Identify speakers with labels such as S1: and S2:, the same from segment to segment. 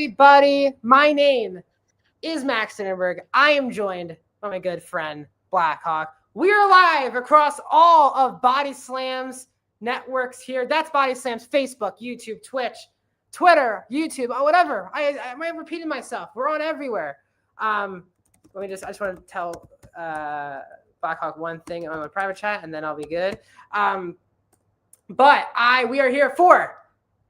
S1: everybody? My name is Max Sandberg. I am joined by my good friend, Blackhawk. We are live across all of BodySlam's networks here. That's BodySlam's Facebook, YouTube, Twitch, Twitter, YouTube, whatever. I might have repeated myself. We're on everywhere. I just want to tell Blackhawk one thing on my private chat, and then I'll be good. We are here for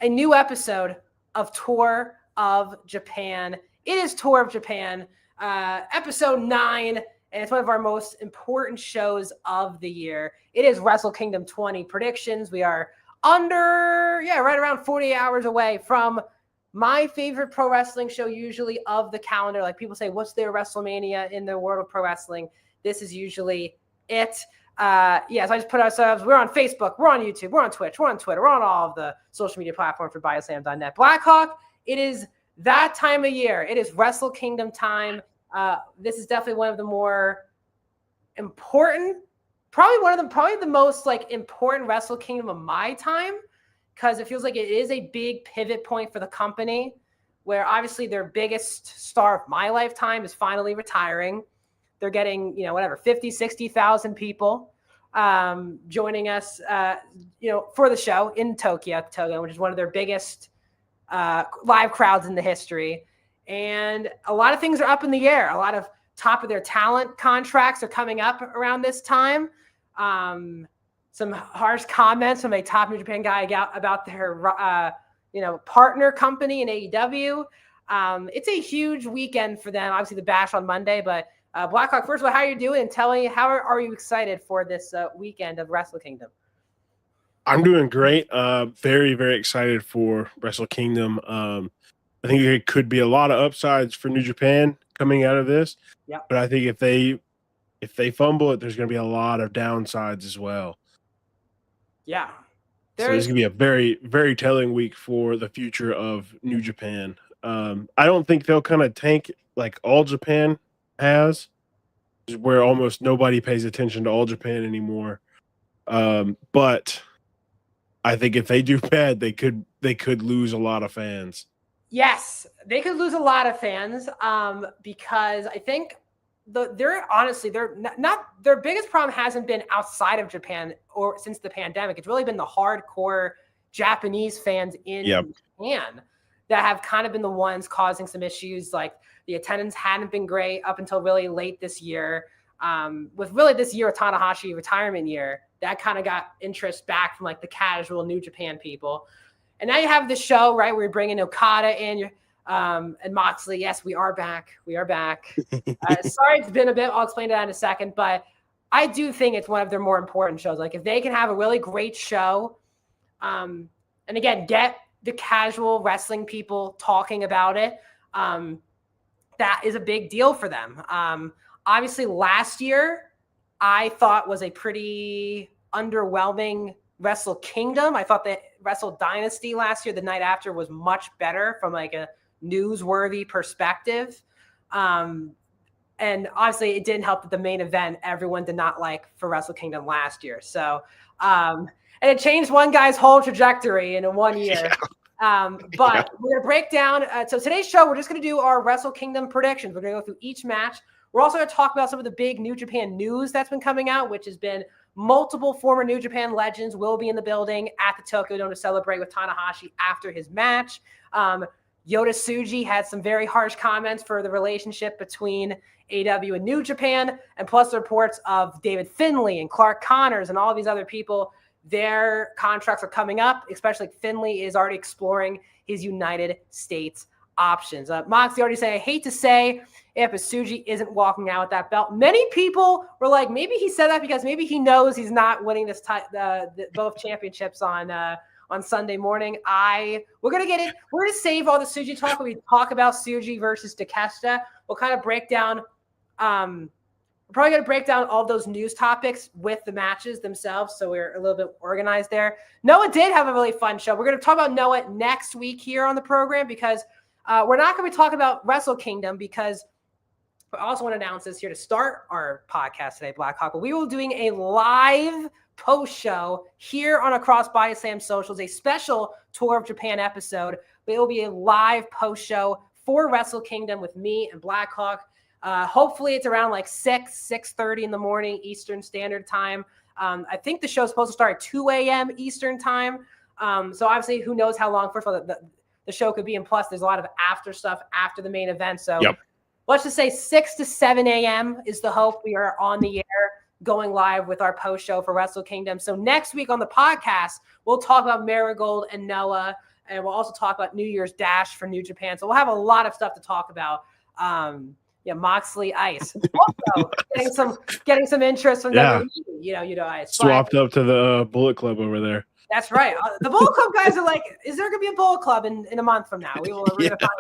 S1: a new episode of Tour of Japan. It is Tour of Japan, episode 9, and it's one of our most important shows of the year. It is Wrestle Kingdom 20 predictions. We are right around 48 hours away from my favorite pro wrestling show usually of the calendar. Like people say, what's their WrestleMania in the world of pro wrestling? This is usually it. So I just put ourselves, we're on Facebook, we're on YouTube, we're on Twitch, we're on Twitter, we're on all of the social media platforms for BodySlam.net. Blackhawk, it is that time of year. It is Wrestle Kingdom time. This is definitely one of the more important, probably the most important Wrestle Kingdom of my time, because it feels like it is a big pivot point for the company, where obviously their biggest star of my lifetime is finally retiring. They're getting, 50, 60,000 people joining us, for the show in Tokyo, which is one of their biggest live crowds in the history. And a lot of things are up in the air. A lot of top of their talent contracts are coming up around this time. Some harsh comments from a top New Japan guy about their, partner company in AEW. It's a huge weekend for them. Obviously the Bash on Monday, but Blackhawk, first of all, how are you doing? And tell me, how are you excited for this weekend of Wrestle Kingdom?
S2: I'm doing great. Very, very excited for Wrestle Kingdom. I think it could be a lot of upsides for New Japan coming out of this.
S1: Yeah.
S2: But I think if they fumble it, there's going to be a lot of downsides as well.
S1: Yeah.
S2: So this is going to be a very, very telling week for the future of New Japan. I don't think they'll kind of tank like All Japan has, where almost nobody pays attention to All Japan anymore. But I think if they do bad, they could lose a lot of fans.
S1: Yes, they could lose a lot of fans because I think their biggest problem hasn't been outside of Japan or since the pandemic. It's really been the hardcore Japanese fans in Japan that have kind of been the ones causing some issues. Like the attendance hadn't been great up until really late this year. With this year, Tanahashi retirement year, that kind of got interest back from like the casual New Japan people. And now you have this show, right, where you're bringing Okada in and Moxley. Yes, we are back. We are back. Sorry, it's been a bit. I'll explain that in a second. But I do think it's one of their more important shows. Like if they can have a really great show and, again, get the casual wrestling people talking about it, that is a big deal for them. Obviously, last year, I thought was a pretty underwhelming Wrestle Kingdom. I thought that Wrestle Dynasty last year, the night after, was much better from like a newsworthy perspective. And obviously it didn't help that the main event everyone did not like for Wrestle Kingdom last year. So, and it changed one guy's whole trajectory in 1 year. We're going to break down. So today's show, we're just going to do our Wrestle Kingdom predictions. We're going to go through each match. We're also going to talk about some of the big New Japan news that's been coming out, which has been multiple former New Japan legends will be in the building at the Tokyo Dome to celebrate with Tanahashi after his match. Yota Tsuji had some very harsh comments for the relationship between AEW and New Japan, and plus the reports of David Finlay and Clark Connors and all these other people. Their contracts are coming up, especially Finlay is already exploring his United States options. Moxley already said, I hate to say if Tsuji isn't walking out with that belt. Many people were like, maybe he said that because maybe he knows he's not winning this both championships on Sunday morning. We're going to get it. We're going to save all the Tsuji talk when we talk about Tsuji versus Takeshita. We'll kind of break down we're probably going to break down all those news topics with the matches themselves, so we're a little bit organized there. Noah did have a really fun show. We're going to talk about Noah next week here on the program because we're not going to be talking about Wrestle Kingdom because I also want to announce this here to start our podcast today, Blackhawk. But we will be doing a live post-show here on Across Body Slam Socials, a special Tour of Japan episode. But it will be a live post-show for Wrestle Kingdom with me and Blackhawk. Hopefully it's around like 6:30 in the morning Eastern Standard Time. I think the show is supposed to start at 2 a.m. Eastern Time. So obviously, who knows how long, first of all, the show could be. And plus, there's a lot of after stuff after the main event. So let's just say 6 to 7 a.m. is the hope. We are on the air going live with our post show for Wrestle Kingdom. So next week on the podcast, we'll talk about Marigold and Noah. And we'll also talk about New Year's Dash for New Japan. So we'll have a lot of stuff to talk about. Moxley Ice. Also getting some interest from WWE, Ice.
S2: Swapped up to the Bullet Club over there.
S1: That's right. The Bullet Club guys are like, is there going to be a Bullet Club in a month from now? We're going to find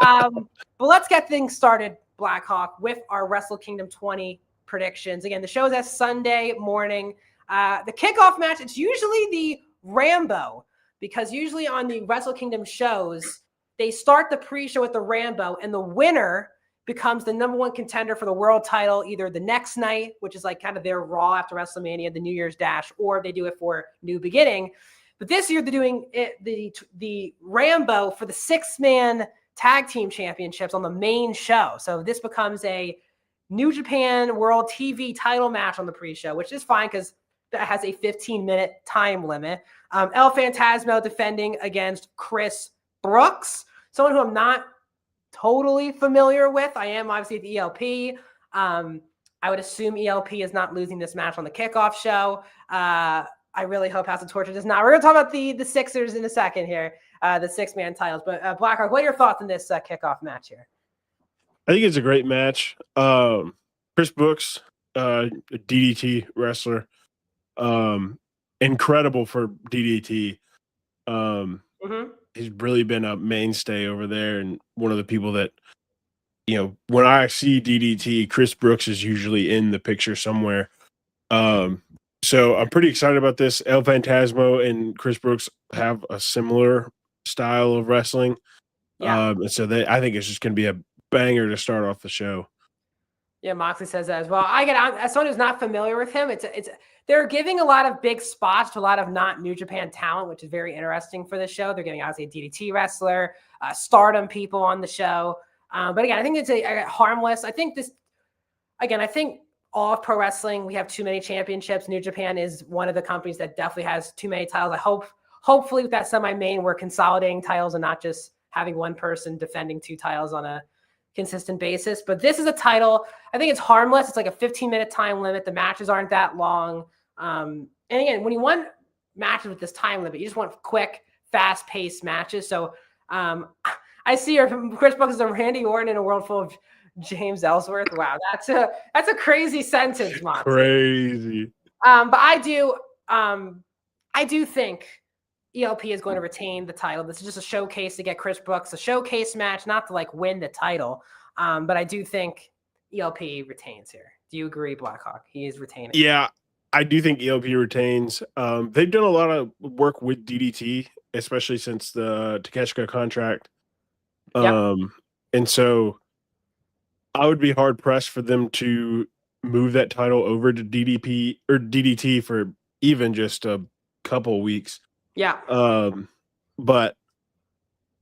S1: out. But let's get things started, Blackhawk, with our Wrestle Kingdom 20 predictions. Again, the show is at Sunday morning. The kickoff match, it's usually the Rambo, because usually on the Wrestle Kingdom shows, they start the pre-show with the Rambo, and the winner becomes the number one contender for the world title either the next night, which is like kind of their Raw after WrestleMania, the New Year's Dash, or they do it for New Beginning. But this year they're doing the Rambo for the 6-man tag team championships on the main show. So this becomes a New Japan World TV title match on the pre-show, which is fine because that has a 15-minute time limit. El Phantasmo defending against Chris Brooks, someone who I'm not totally familiar with. I am obviously at the ELP. I would assume ELP is not losing this match on the kickoff show. I really hope House of Torture does not. We're going to talk about the Sixers in a second here, the 6-man titles. But Blackhawk, what are your thoughts on this kickoff match here?
S2: I think it's a great match. Chris Brooks, a DDT wrestler, incredible for DDT. He's really been a mainstay over there, and one of the people that, when I see DDT, Chris Brooks is usually in the picture somewhere. So I'm pretty excited about this. El Phantasmo and Chris Brooks have a similar style of wrestling. And so I think it's just going to be a banger to start off the show.
S1: Yeah, Moxley says that as well. As someone who's not familiar with him, they're giving a lot of big spots to a lot of not New Japan talent, which is very interesting for the show. They're getting obviously a DDT wrestler, Stardom people on the show. But again, I think it's a harmless. I think all of pro wrestling, we have too many championships. New Japan is one of the companies that definitely has too many titles. Hopefully with that semi-main, we're consolidating titles and not just having one person defending 2 titles on a consistent basis. But this is a title. I think it's harmless. It's like a 15-minute time limit. The matches aren't that long. And again, when you want matches with this time limit, you just want quick, fast-paced matches. So I see Chris Brooks is a Randy Orton in a world full of James Ellsworth. Wow, that's a crazy sentence, Moxley.
S2: Crazy.
S1: But I do think ELP is going to retain the title. This is just a showcase to get Chris Brooks, a showcase match, not to win the title. But I do think ELP retains here. Do you agree, Blackhawk? He is retaining.
S2: Yeah, I do think ELP retains. They've done a lot of work with DDT, especially since the Takeshita contract. And so I would be hard pressed for them to move that title over to DDT for even just a couple weeks.
S1: Yeah.
S2: But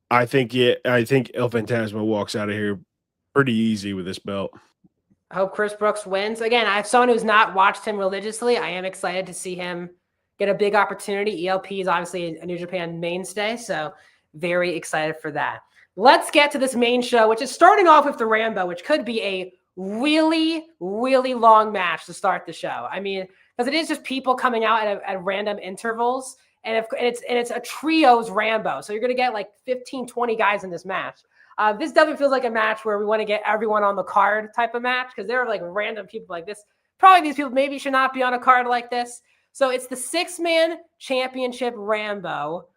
S2: I think El Phantasmo walks out of here pretty easy with this belt.
S1: I hope Chris Brooks wins. Again, I have someone who's not watched him religiously. I am excited to see him get a big opportunity. ELP is obviously a New Japan mainstay, so very excited for that. Let's get to this main show, which is starting off with the Rambo, which could be a really, really long match to start the show. I mean, because it is just people coming out at random intervals. And it's a trios Rambo. So you're going to get 15, 20 guys in this match. This definitely feels like a match where we want to get everyone on the card type of match, because there are random people like this. Probably these people maybe should not be on a card like this. So it's the 6-man championship Rambo.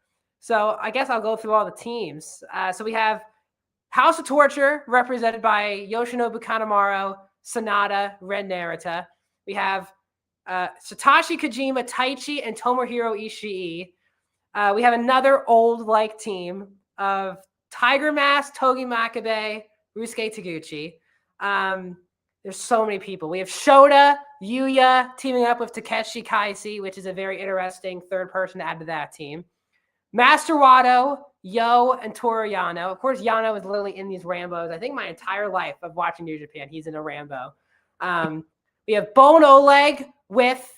S1: So I guess I'll go through all the teams. So we have House of Torture represented by Yoshinobu Kanemaru, Sanada, Ren Narita. We have Satoshi Kojima, Taichi, and Tomohiro Ishii. We have another old team of Tiger Mask, Togi Makabe, Ryusuke Taguchi. There's so many people. We have Shota, Yuya teaming up with Takeshi Kaisi, which is a very interesting third person to add to that team. Master Wato, Yo, and Toru Yano. Of course, Yano is literally in these Rambos. I think my entire life of watching New Japan, he's in a Rambo. We have Bone Oleg with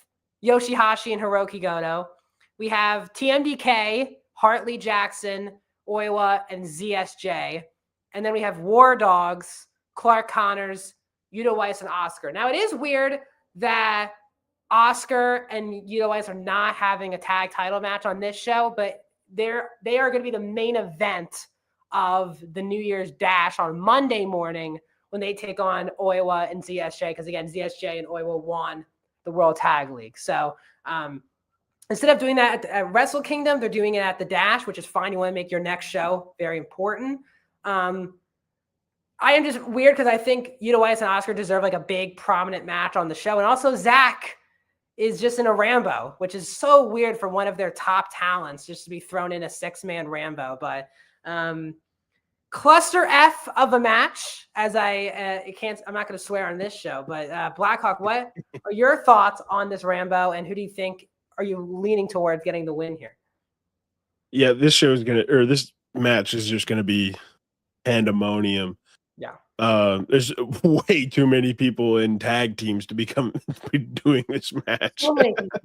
S1: Yoshihashi and Hiroki Goto. We have TMDK, Hartley Jackson, Oiwa, and ZSJ. And then we have War Dogs, Clark Connors, Yuta Weiss, and Oscar. Now, it is weird that Oscar and Yuta Weiss are not having a tag title match on this show, but they are going to be the main event of the New Year's Dash on Monday morning when they take on Oiwa and ZSJ, because, again, ZSJ and Oiwa won the World Tag League. So instead of doing that at Wrestle Kingdom, they're doing it at the Dash, which is fine. You want to make your next show very important. I am just weird because I think Yuta Weiss and Oscar deserve like a big prominent match on the show. And also Zach is just in a Rambo, which is so weird for one of their top talents just to be thrown in a 6-man Rambo. But cluster F of a match, as I'm not going to swear on this show, but Blackhawk, what are your thoughts on this Rambo, and who do you think are you leaning towards getting the win here?
S2: Yeah, this match is just gonna be pandemonium.
S1: Yeah.
S2: There's way too many people in tag teams to be doing this match.
S1: So many people.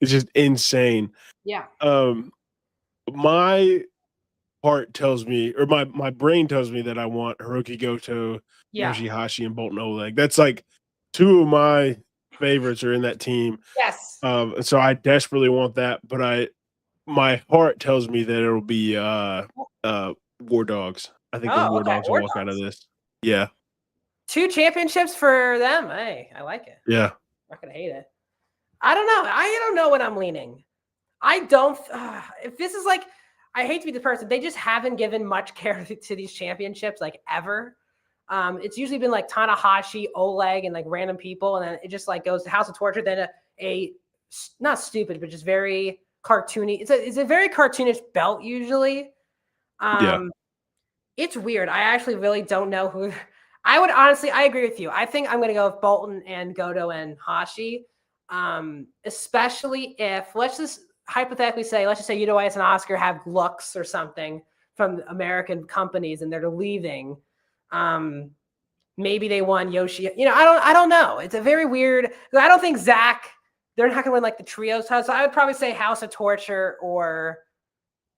S2: It's just insane.
S1: Yeah.
S2: My heart tells me, or my brain tells me that I want Hiroki Goto, Yoshihashi, and Bolton Oleg. That's like two of my favorites are in that team.
S1: Yes.
S2: So I desperately want that, but my heart tells me that it'll be War Dogs. I think the War Dogs will walk out of this. Yeah.
S1: 2 championships for them. Hey, I like it.
S2: Yeah.
S1: I'm not gonna hate it. I don't know. I don't know what I'm leaning. I don't. If this is like, I hate to be the person. They just haven't given much care to these championships like ever. It's usually been like Tanahashi, Oleg, and like random people, and then it just like goes to House of Torture. Then a not stupid, but just very cartoony. It's a very cartoonish belt usually.
S2: Yeah.
S1: It's weird. I actually really don't know who. I would honestly, I agree with you. I think I'm going to go with Bolton and Goto and Hashi, especially if, let's just hypothetically say, let's just say Yuta Weiss and Oscar have looks or something from American companies and they're leaving. Maybe they won Yoshi. I don't know. It's a very weird. I don't think Zach. They're not going to win like the trios title. So I would probably say House of Torture or,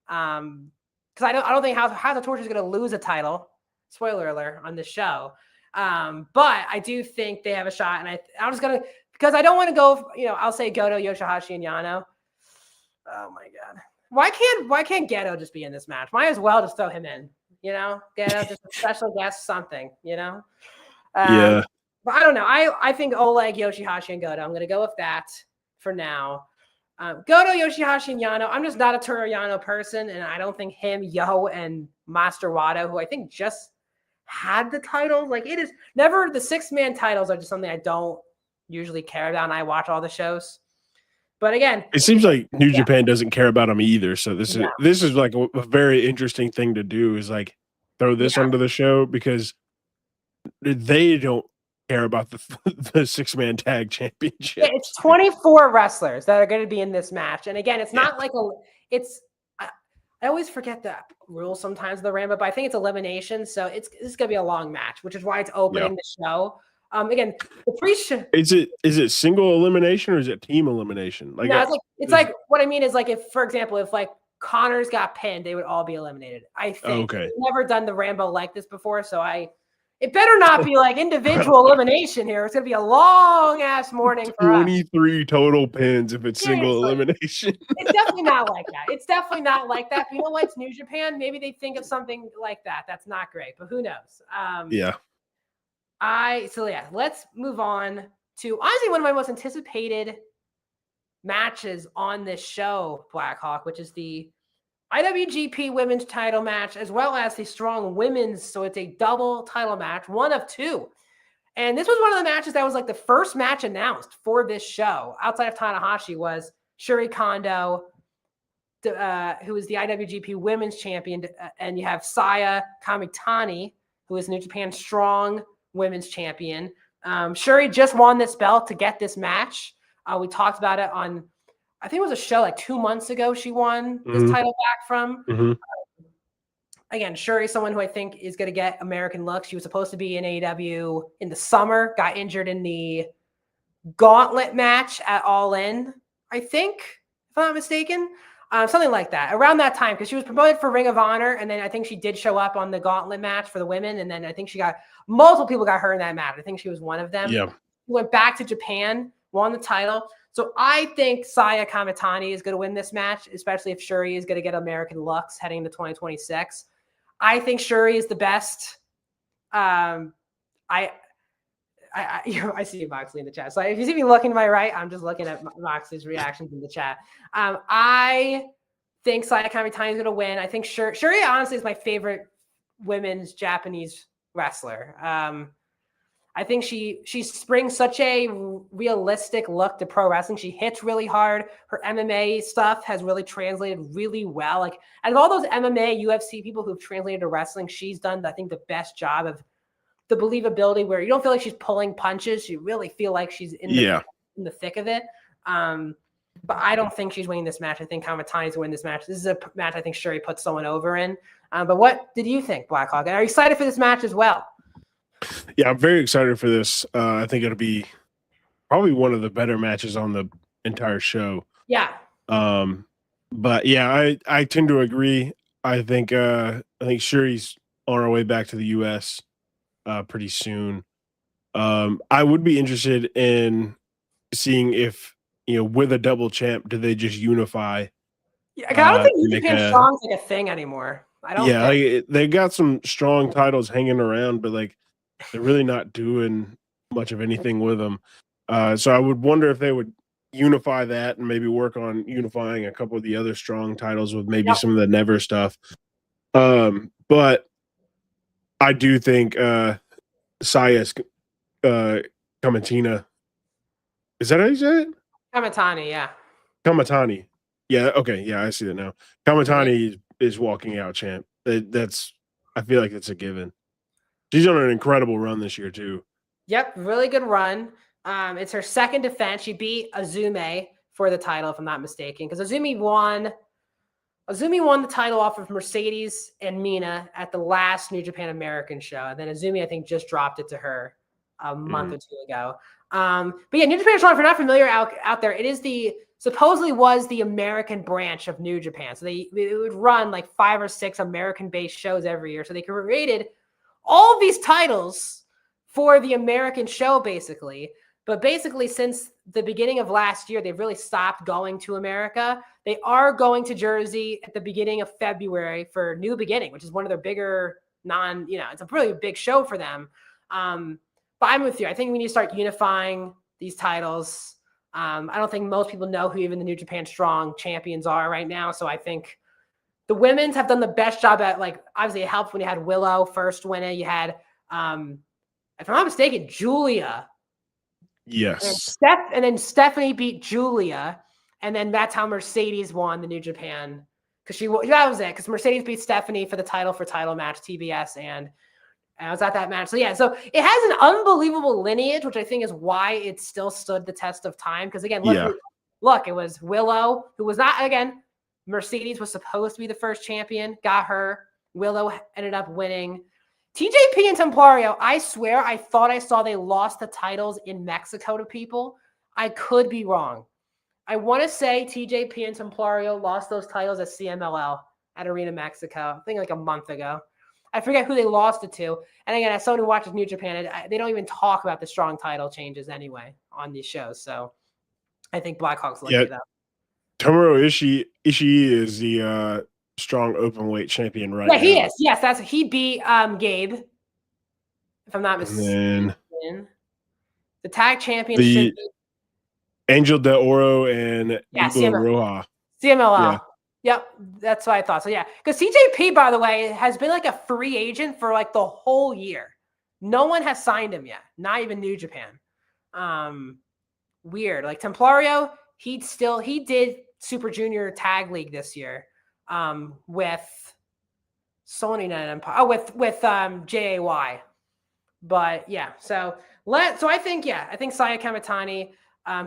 S1: because I don't think House of Torture is going to lose a title. Spoiler alert on this show. But I do think they have a shot, and I'm just gonna, because I don't want to go. I'll say Goto, Yoshihashi, and Yano. Oh my god, why can't Geto just be in this match? Might as well just throw him in. Geto just a special guest, something.
S2: Yeah.
S1: But I don't know. I think Oleg, Yoshihashi, and Goto. I'm gonna go with that for now. Goto, Yoshihashi, and Yano. I'm just not a Toru Yano person, and I don't think him, Yo, and Master Wato, who I think just had the title. Like, it is never, the 6-man titles are just something I don't usually care about, and I watch all the shows. But again,
S2: it seems like New Japan doesn't care about them either. So this is like a very interesting thing to do, is like throw this onto the show, because they don't care about the 6-man tag championship.
S1: Yeah, it's 24 wrestlers that are going to be in this match. And again, it's not like I always forget the rules sometimes of the Rambo, but I think it's elimination. So this is going to be a long match, which is why it's opening the show. Again, the pre-show.
S2: Is it single elimination or is it team elimination? Like,
S1: no, it's like what I mean is, like, if, for example, if like Connors got pinned, they would all be eliminated. I think.
S2: Okay.
S1: We've never done the Rambo like this before, so it better not be like individual elimination here. It's going to be a long ass morning for
S2: 23 total pins if it's single elimination.
S1: It's definitely not like that. It's definitely not like that. But you know what? It's New Japan. Maybe they think of something like that. That's not great, but who knows? Let's move on to honestly one of my most anticipated matches on this show, Blackhawk, which is the IWGP Women's title match, as well as the Strong Women's. So it's a double title match, one of 2. And this was one of the matches that was like the first match announced for this show outside of Tanahashi was Shuri Kondo, who is the IWGP Women's Champion. And you have Saya Kamitani, who is New Japan Strong women's champion. Shuri just won this belt to get this match. We talked about it on, I think it was a show like 2 months ago. She won this title back from. Again, Shuri, someone who I think is going to get American looks. She was supposed to be in AEW in the summer, got injured in the gauntlet match at All In, I think, if I'm not mistaken. Something like that, around that time, because she was promoted for Ring of Honor, and then I think she did show up on the gauntlet match for the women, and then I think multiple people got hurt in that match. I think she was one of them.
S2: Yeah.
S1: She went back to Japan, won the title. So I think Saya Kamitani is going to win this match, especially if Shuri is going to get American looks heading into 2026. I think Shuri is the best. I see Moxley in the chat. So if you see me looking to my right, I'm just looking at Moxley's reactions in the chat. I think Saya Kamitani is going to win. I think Shuri honestly is my favorite women's Japanese wrestler. I think she brings such a realistic look to pro wrestling. She hits really hard. Her MMA stuff has really translated really well. Like, out of all those MMA, UFC people who've translated to wrestling, she's done, I think, the best job of the believability where you don't feel like she's pulling punches. You really feel like she's in the thick of it. But I don't think she's winning this match. I think Kamitani's winning this match. This is a match I think Shuri puts someone over in. But what did you think, Blackhawk? And are you excited for this match as well?
S2: Yeah, I'm very excited for this. I think it'll be probably one of the better matches on the entire show.
S1: Yeah.
S2: But yeah, I tend to agree. I think Shuri's on her way back to the US pretty soon. I would be interested in seeing if, with a double champ, do they just unify?
S1: Yeah, I don't think New Japan Strong's like a thing anymore. I don't think.
S2: Like, they got some strong titles hanging around, but like they're really not doing much of anything with them. So I would wonder if they would unify that and maybe work on unifying a couple of the other strong titles with maybe some of the Never stuff. But I do think Saya's Kamatina. Is that how you say it?
S1: Kamitani, yeah.
S2: Kamitani. Yeah, okay. Yeah, I see that now. Kamitani is walking out champ. I feel like it's a given. She's on an incredible run this year too. Yep,
S1: really good run. It's her second defense. She beat Azumi for the title, if I'm not mistaken, because Azumi won the title off of Mercedes and Mina at the last New Japan American show. And then Azumi, I think, just dropped it to her a month or two ago. But yeah, New Japan Strong, if you're not familiar out there, it is supposedly was the American branch of New Japan. So they would run like 5 or 6 American-based shows every year. So they created all of these titles for the American show, basically. But basically, since the beginning of last year, they've really stopped going to America. They are going to Jersey at the beginning of February for New Beginning, which is one of their bigger it's a really big show for them. But I'm with you. I think we need to start unifying these titles. I don't think most people know who even the New Japan Strong champions are right now. So I think the women's have done the best job at, like, obviously it helped when you had Willow first win it. You had, if I'm not mistaken, Julia.
S2: Yes.
S1: And then Stephanie beat Julia. And then that's how Mercedes won the New Japan. That was it. Because Mercedes beat Stephanie for the title match, TBS. And I was at that match. So yeah, so it has an unbelievable lineage, which I think is why it still stood the test of time. Because again, look, it was Willow, who was not, again, Mercedes was supposed to be the first champion, got her. Willow ended up winning. TJP and Templario, I swear, I thought I saw they lost the titles in Mexico to people. I could be wrong. I want to say TJP and Templario lost those titles at CMLL at Arena Mexico, I think like a month ago. I forget who they lost it to. And again, as someone who watches New Japan, they don't even talk about the strong title changes anyway on these shows. So I think Blackhawk's lucky that.
S2: Tomohiro Ishii is the strong openweight champion right now.
S1: Yeah, he is. Yes, he beat Gabe, if I'm not mistaken. The tag championship.
S2: Angel De Oro and Ibo Roja.
S1: CMLL. Yeah. Yep, that's what I thought. So yeah, because TJP, by the way, has been like a free agent for like the whole year. No one has signed him yet, not even New Japan. Weird. Like Templario, he did Super Junior Tag League this year with Sony Empire. Oh, with JAY. But yeah, so I think Saya Kamatani,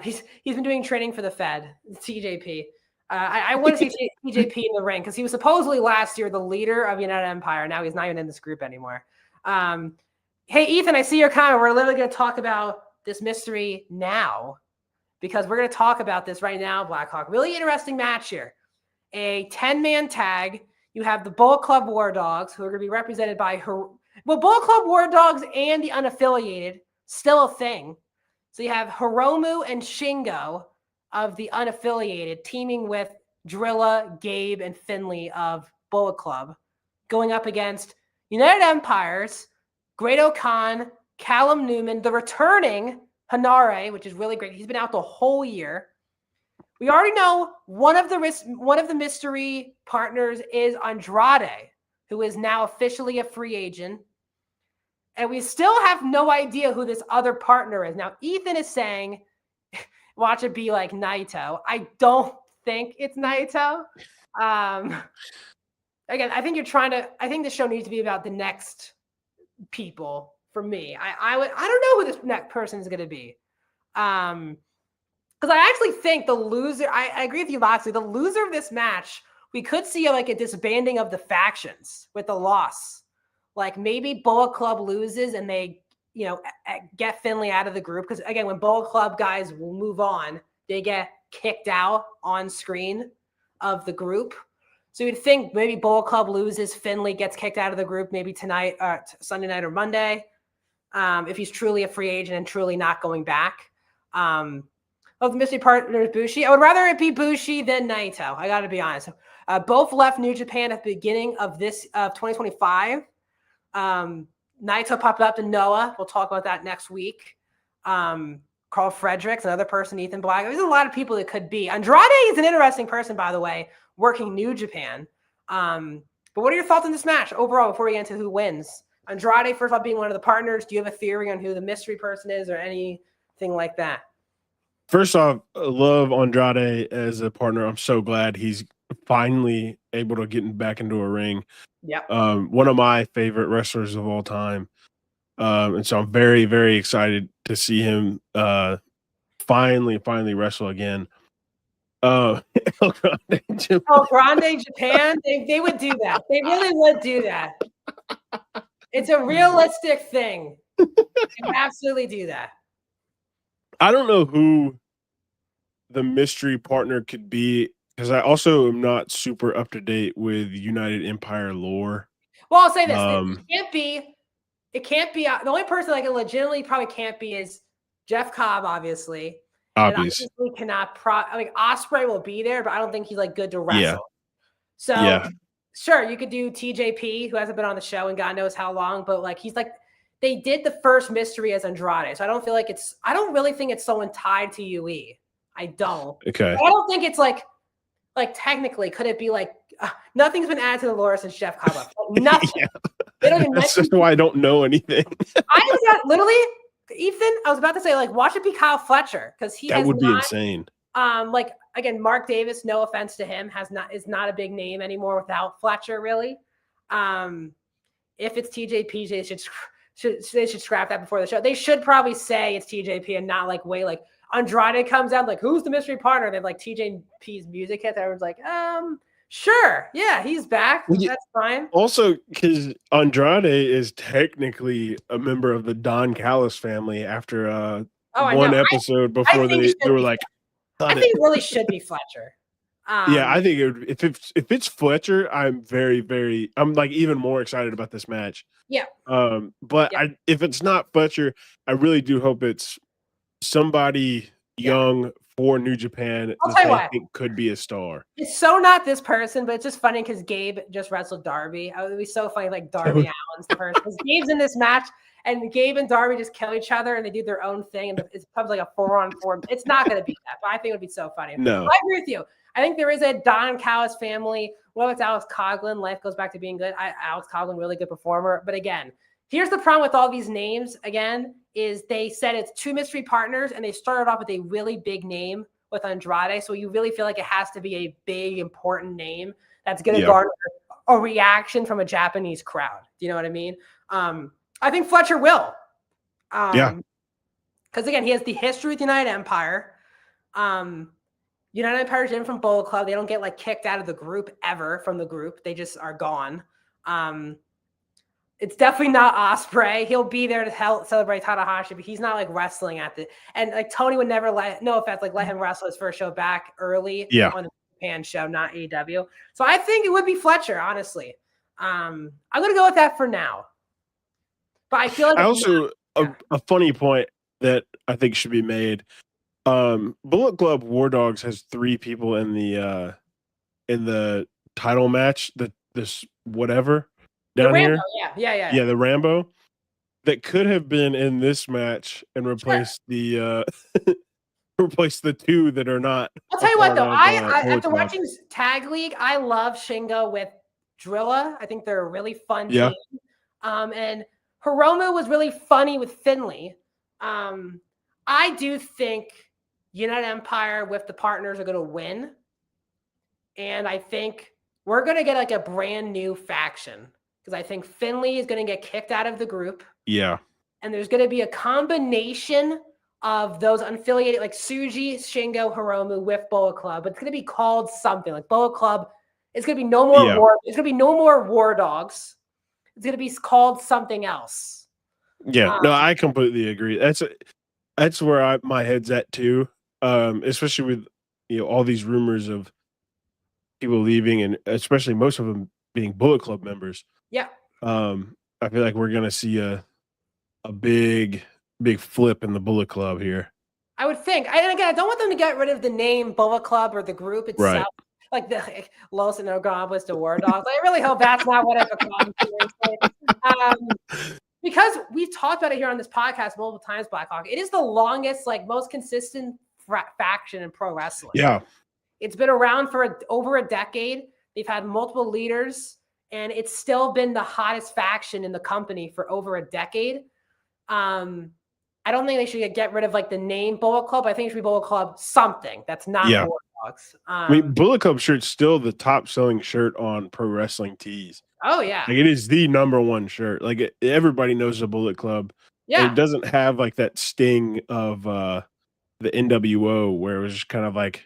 S1: he's been doing training for the Fed, TJP. I want to see TJP in the ring because he was supposedly last year the leader of United Empire. Now he's not even in this group anymore. Hey, Ethan, I see your comment. We're literally going to talk about this mystery now because we're going to talk about this right now, Blackhawk. Really interesting match here. A 10-man tag. You have the Bullet Club War Dogs, who are going to be represented by Bullet Club War Dogs and the unaffiliated, still a thing. So you have Hiromu and Shingo of the unaffiliated teaming with Drilla, Gabe, and Finley of Bullet Club going up against United Empires, Great Khan, Callum Newman, the returning Hanare, which is really great. He's been out the whole year. We already know one of the mystery partners is Andrade, who is now officially a free agent. And we still have no idea who this other partner is. Now, Ethan is saying, watch it be like Naito. I don't think it's Naito. Again, I think the show needs to be about the next people for me. I don't know who this next person is going to be. Because I actually think the loser, I agree with you, Loxley, the loser of this match, we could see a disbanding of the factions with the loss. Like maybe Bullet Club loses and they, get Finley out of the group. Because again, when Bullet Club guys will move on, they get kicked out on screen of the group. So you'd think maybe Bullet Club loses, Finley gets kicked out of the group maybe tonight, Sunday night or Monday, if he's truly a free agent and truly not going back. Of the mystery partners, Bushi. I would rather it be Bushi than Naito. I got to be honest. Both left New Japan at the beginning of 2025. Naito popped up to Noah. We'll talk about that next week. Carl Fredericks, another person, Ethan Black. There's a lot of people that could be. Andrade is an interesting person, by the way, working New Japan. But what are your thoughts on this match overall before we get into who wins? Andrade, first of all, being one of the partners. Do you have a theory on who the mystery person is or anything like that?
S2: First off, I love Andrade as a partner. I'm so glad he's finally able to get back into a ring.
S1: Yep.
S2: One of my favorite wrestlers of all time. And so I'm very, very excited to see him finally wrestle again. El
S1: Grande Japan, they would do that. They really would do that. It's a realistic thing. They would absolutely do that.
S2: I don't know who the mystery partner could be because I also am not super up to date with United Empire lore.
S1: Well, I'll say this: it can't be. The only person it legitimately probably can't be is Jeff Cobb, obviously.
S2: Obviously,
S1: cannot. Ospreay will be there, but I don't think he's good to wrestle.
S2: Yeah.
S1: So, sure, you could do TJP, who hasn't been on the show in God knows how long, but he's they did the first mystery as Andrade, so I don't feel I don't really think it's someone tied to UE. I don't.
S2: Okay.
S1: I don't think it's technically, could it be nothing's been added to the lore since Jeff Cobb left. Nothing.
S2: Yeah.
S1: They don't even
S2: That's just why I don't know anything.
S1: I was literally, Ethan, I was about to say, watch it be Kyle Fletcher because
S2: that would be insane.
S1: Again, Mark Davis, no offense to him, is not a big name anymore without Fletcher, really. If it's TJP, they should scrap that before the show. They should probably say it's TJP and not Andrade comes out who's the mystery partner? They have TJP's music hits. Everyone's sure, yeah, he's back. Well, that's fine.
S2: Also, because Andrade is technically a member of the Don Callis family after one episode before they were
S1: I think it really should be Fletcher.
S2: Yeah, I think if it's Fletcher, I'm very, very, I'm even more excited about this match.
S1: Yeah.
S2: But if it's not Fletcher, I really do hope it's somebody young for New Japan that I think could be a star.
S1: It's so not this person, but it's just funny because Gabe just wrestled Darby. It would be so funny, Darby Allin's the person. Because Gabe's in this match, and Gabe and Darby just kill each other, and they do their own thing, and it becomes a 4-on-4. It's not going to be that, but I think it would be so funny.
S2: No.
S1: I agree with you. I think there is a Don Callis family. Well, it's Alex Coughlin. Life goes back to being good. Alex Coughlin, really good performer. But again, here's the problem with all these names, again, is they said it's two mystery partners, and they started off with a really big name with Andrade. So you really feel it has to be a big, important name that's going to garner a reaction from a Japanese crowd. Do you know what I mean? I think Fletcher will.
S2: Yeah.
S1: Because again, he has the history with United Empire. United Empire's in from Bullet Club. They don't get like kicked out of the group ever from the group. They just are gone. It's definitely not Ospreay. He'll be there to help celebrate Tanahashi, but he's not like wrestling at the and like Tony would never let him wrestle his first show back early on the Japan show, not AEW. So I think it would be Fletcher, honestly. I'm gonna go with that for now. But I feel like
S2: a funny point that I think should be made. Bullet Club War Dogs has 3 people in the title match. This whatever down here.
S1: Yeah,
S2: the Rambo that could have been in this match and replace the replace the 2 that are not.
S1: I'll tell you what though, I after watching Tag League, I love Shingo with Drilla. I think they're a really fun team. And Hiromu was really funny with Finley. I do think United Empire with the partners are going to win. And I think we're going to get like a brand new faction because I think Finley is going to get kicked out of the group.
S2: Yeah.
S1: And there's going to be a combination of those unaffiliated, like Tsuji, Shingo, Hiromu with Bullet Club. But it's going to be called something like Bullet Club. It's going to be no more it's going to be no more War Dogs. It's going to be called something else.
S2: Yeah. No, I completely agree. That's where my head's at too. Especially with all these rumors of people leaving, and especially most of them being Bullet Club members.
S1: Yeah.
S2: I feel like we're gonna see a big flip in the Bullet Club here.
S1: I would think. And again, I don't want them to get rid of the name Bullet Club or the group itself.
S2: Right.
S1: Like the Los Ingobernables to War Dogs. I really hope that's not what it becomes. Because we've talked about it here on this podcast multiple times, Blackhawk. It is the longest, like most consistent faction in pro wrestling.
S2: Yeah.
S1: It's been around for over a decade. They've had multiple leaders, and it's still been the hottest faction in the company for over a decade. I don't think they should get rid of like the name Bullet Club. I think it should be Bullet Club something that's not War Dogs.
S2: I mean, Bullet Club shirt's still the top selling shirt on Pro Wrestling Tees.
S1: Oh yeah,
S2: like it is the #1 shirt. Like everybody knows the Bullet Club.
S1: Yeah,
S2: it doesn't have like that sting of the NWO where it was just kind of like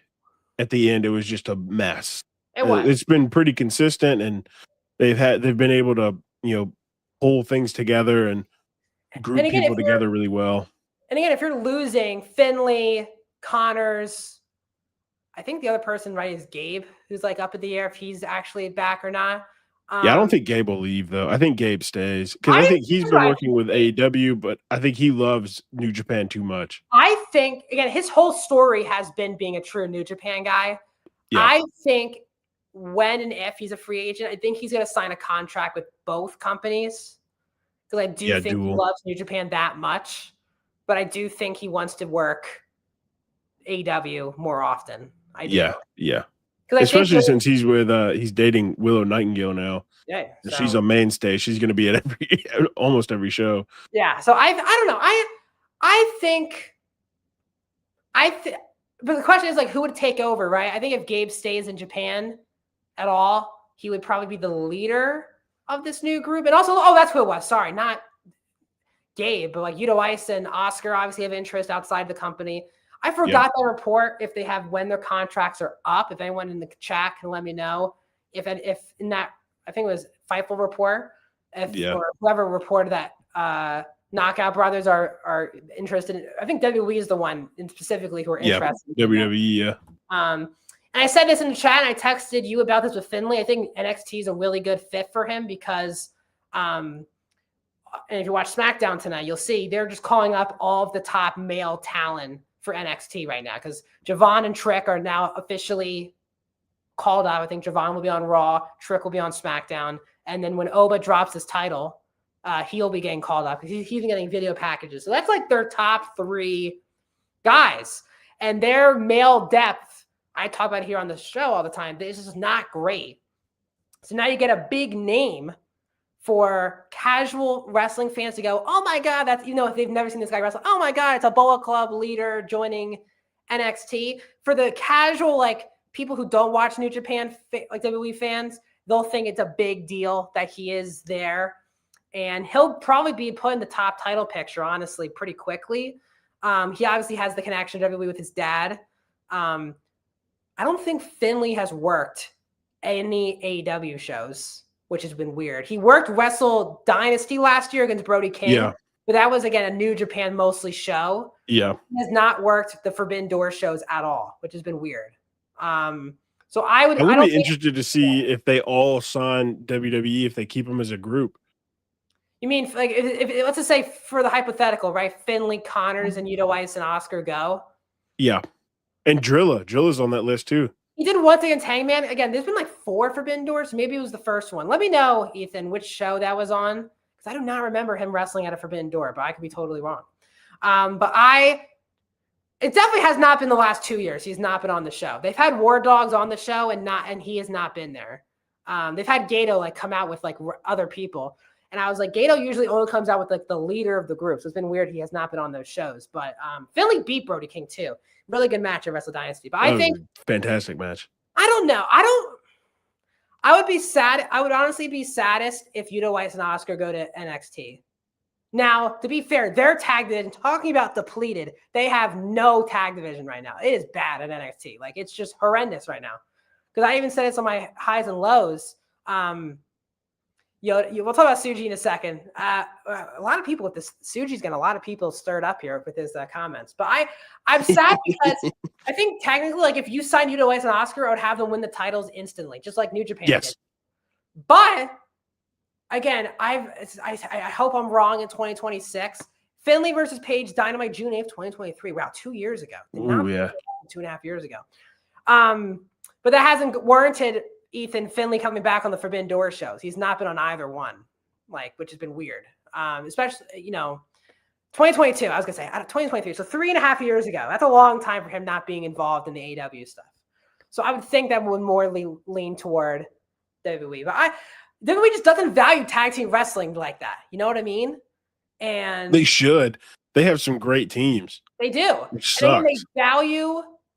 S2: at the end it was just a mess. It's been pretty consistent, and they've been able to pull things together and group people together really well.
S1: And again, if you're losing Finley, Connors, I think the other person, right, is Gabe, who's like up in the air if he's actually back or not.
S2: Yeah, I don't think Gabe will leave though. I think Gabe stays because I think he's been working with AEW, but I think he loves New Japan too much.
S1: I think again, his whole story has been being a true New Japan guy. Yeah. I think when and if he's a free agent, I think he's going to sign a contract with both companies because I do think he loves New Japan that much. But I do think he wants to work AEW more often. I do.
S2: Yeah. Especially since he's with he's dating Willow Nightingale now.
S1: Yeah, so.
S2: She's a mainstay. She's going to be at almost every show.
S1: Yeah, so I don't know. I think, but the question is like, who would take over, right? I think if Gabe stays in Japan at all, he would probably be the leader of this new group. And also, that's who it was. Sorry, not Gabe, but like Yuto Ice and Oscar obviously have interest outside the company. I forgot that report if they have when their contracts are up. If anyone in the chat can let me know if in that, I think it was Fightful report, or whoever reported that Knockout Brothers are interested in, I think WWE is the one specifically who are interested.
S2: WWE,
S1: And I said this in the chat, and I texted you about this with Finley. I think NXT is a really good fit for him because, and if you watch SmackDown tonight, you'll see they're just calling up all of the top male talent for NXT right now because Javon and Trick are now officially called up. I think Javon will be on Raw, Trick will be on SmackDown, and then when Oba drops his title, he'll be getting called up because he's getting video packages. So that's like their top 3 guys, and their male depth. I talk about it here on the show all the time. This is not great. So now you get a big name for casual wrestling fans to go, oh my God, that's, if they've never seen this guy wrestle, oh my God, it's a Bullet Club leader joining NXT. For the casual, like people who don't watch New Japan, like WWE fans, they'll think it's a big deal that he is there. and he'll probably be put in the top title picture, honestly, pretty quickly. He obviously has the connection to WWE with his dad. I don't think Finley has worked any AEW shows, which has been weird. He worked Wrestle Dynasty last year against Brody King, but that was, again, a New Japan mostly show.
S2: Yeah.
S1: He has not worked the Forbidden Door shows at all, which has been weird. So I would
S2: be interested to see if they all sign WWE, if they keep them as a group.
S1: You mean, like, if let's just say for the hypothetical, right? Finley, Connors, and Yuta Weiss and Oscar go.
S2: Yeah. And Drilla's on that list too.
S1: He did once against Hangman. Again, there's been like 4 Forbidden Doors. Maybe it was the first one. Let me know, Ethan, which show that was on, because I do not remember him wrestling at a Forbidden Door, but I could be totally wrong. It definitely has not been the last 2 years. He's not been on the show. They've had War Dogs on the show, and he has not been there. They've had Gato like come out with like other people, and I was like, Gato usually only comes out with like the leader of the group, so it's been weird he has not been on those shows. But Finley beat Brody King too. Really good match at Wrestle Dynasty. But I think
S2: fantastic match.
S1: I don't know. I would be sad. I would honestly be saddest if Yuta Weiss and Oscar go to NXT. Now, to be fair, they're tag division. Talking about depleted, they have no tag division right now. It is bad at NXT. Like, it's just horrendous right now. Because I even said it's on my highs and lows. We'll talk about Suji in a second. A lot of people with this, Suji's getting a lot of people stirred up here with his comments. But I'm sad because I think technically, like, if you sign Yuta Weiss and Oscar, I would have them win the titles instantly, just like New Japan did. But again, I hope I'm wrong in 2026. Finley versus Page, Dynamite, June 8th, 2023. Wow, 2 years ago.
S2: Ooh, yeah.
S1: 2.5 years ago. But that hasn't warranted Ethan Finley coming back on the Forbidden Door shows. He's not been on either one, which has been weird. Especially, 2022, I was going to say, 2023. So 3.5 years ago. That's a long time for him not being involved in the AW stuff. So I would think that would more lean toward WWE. But WWE just doesn't value tag team wrestling like that. You know what I mean? And
S2: they should. They have some great teams.
S1: They do.
S2: Which sucks.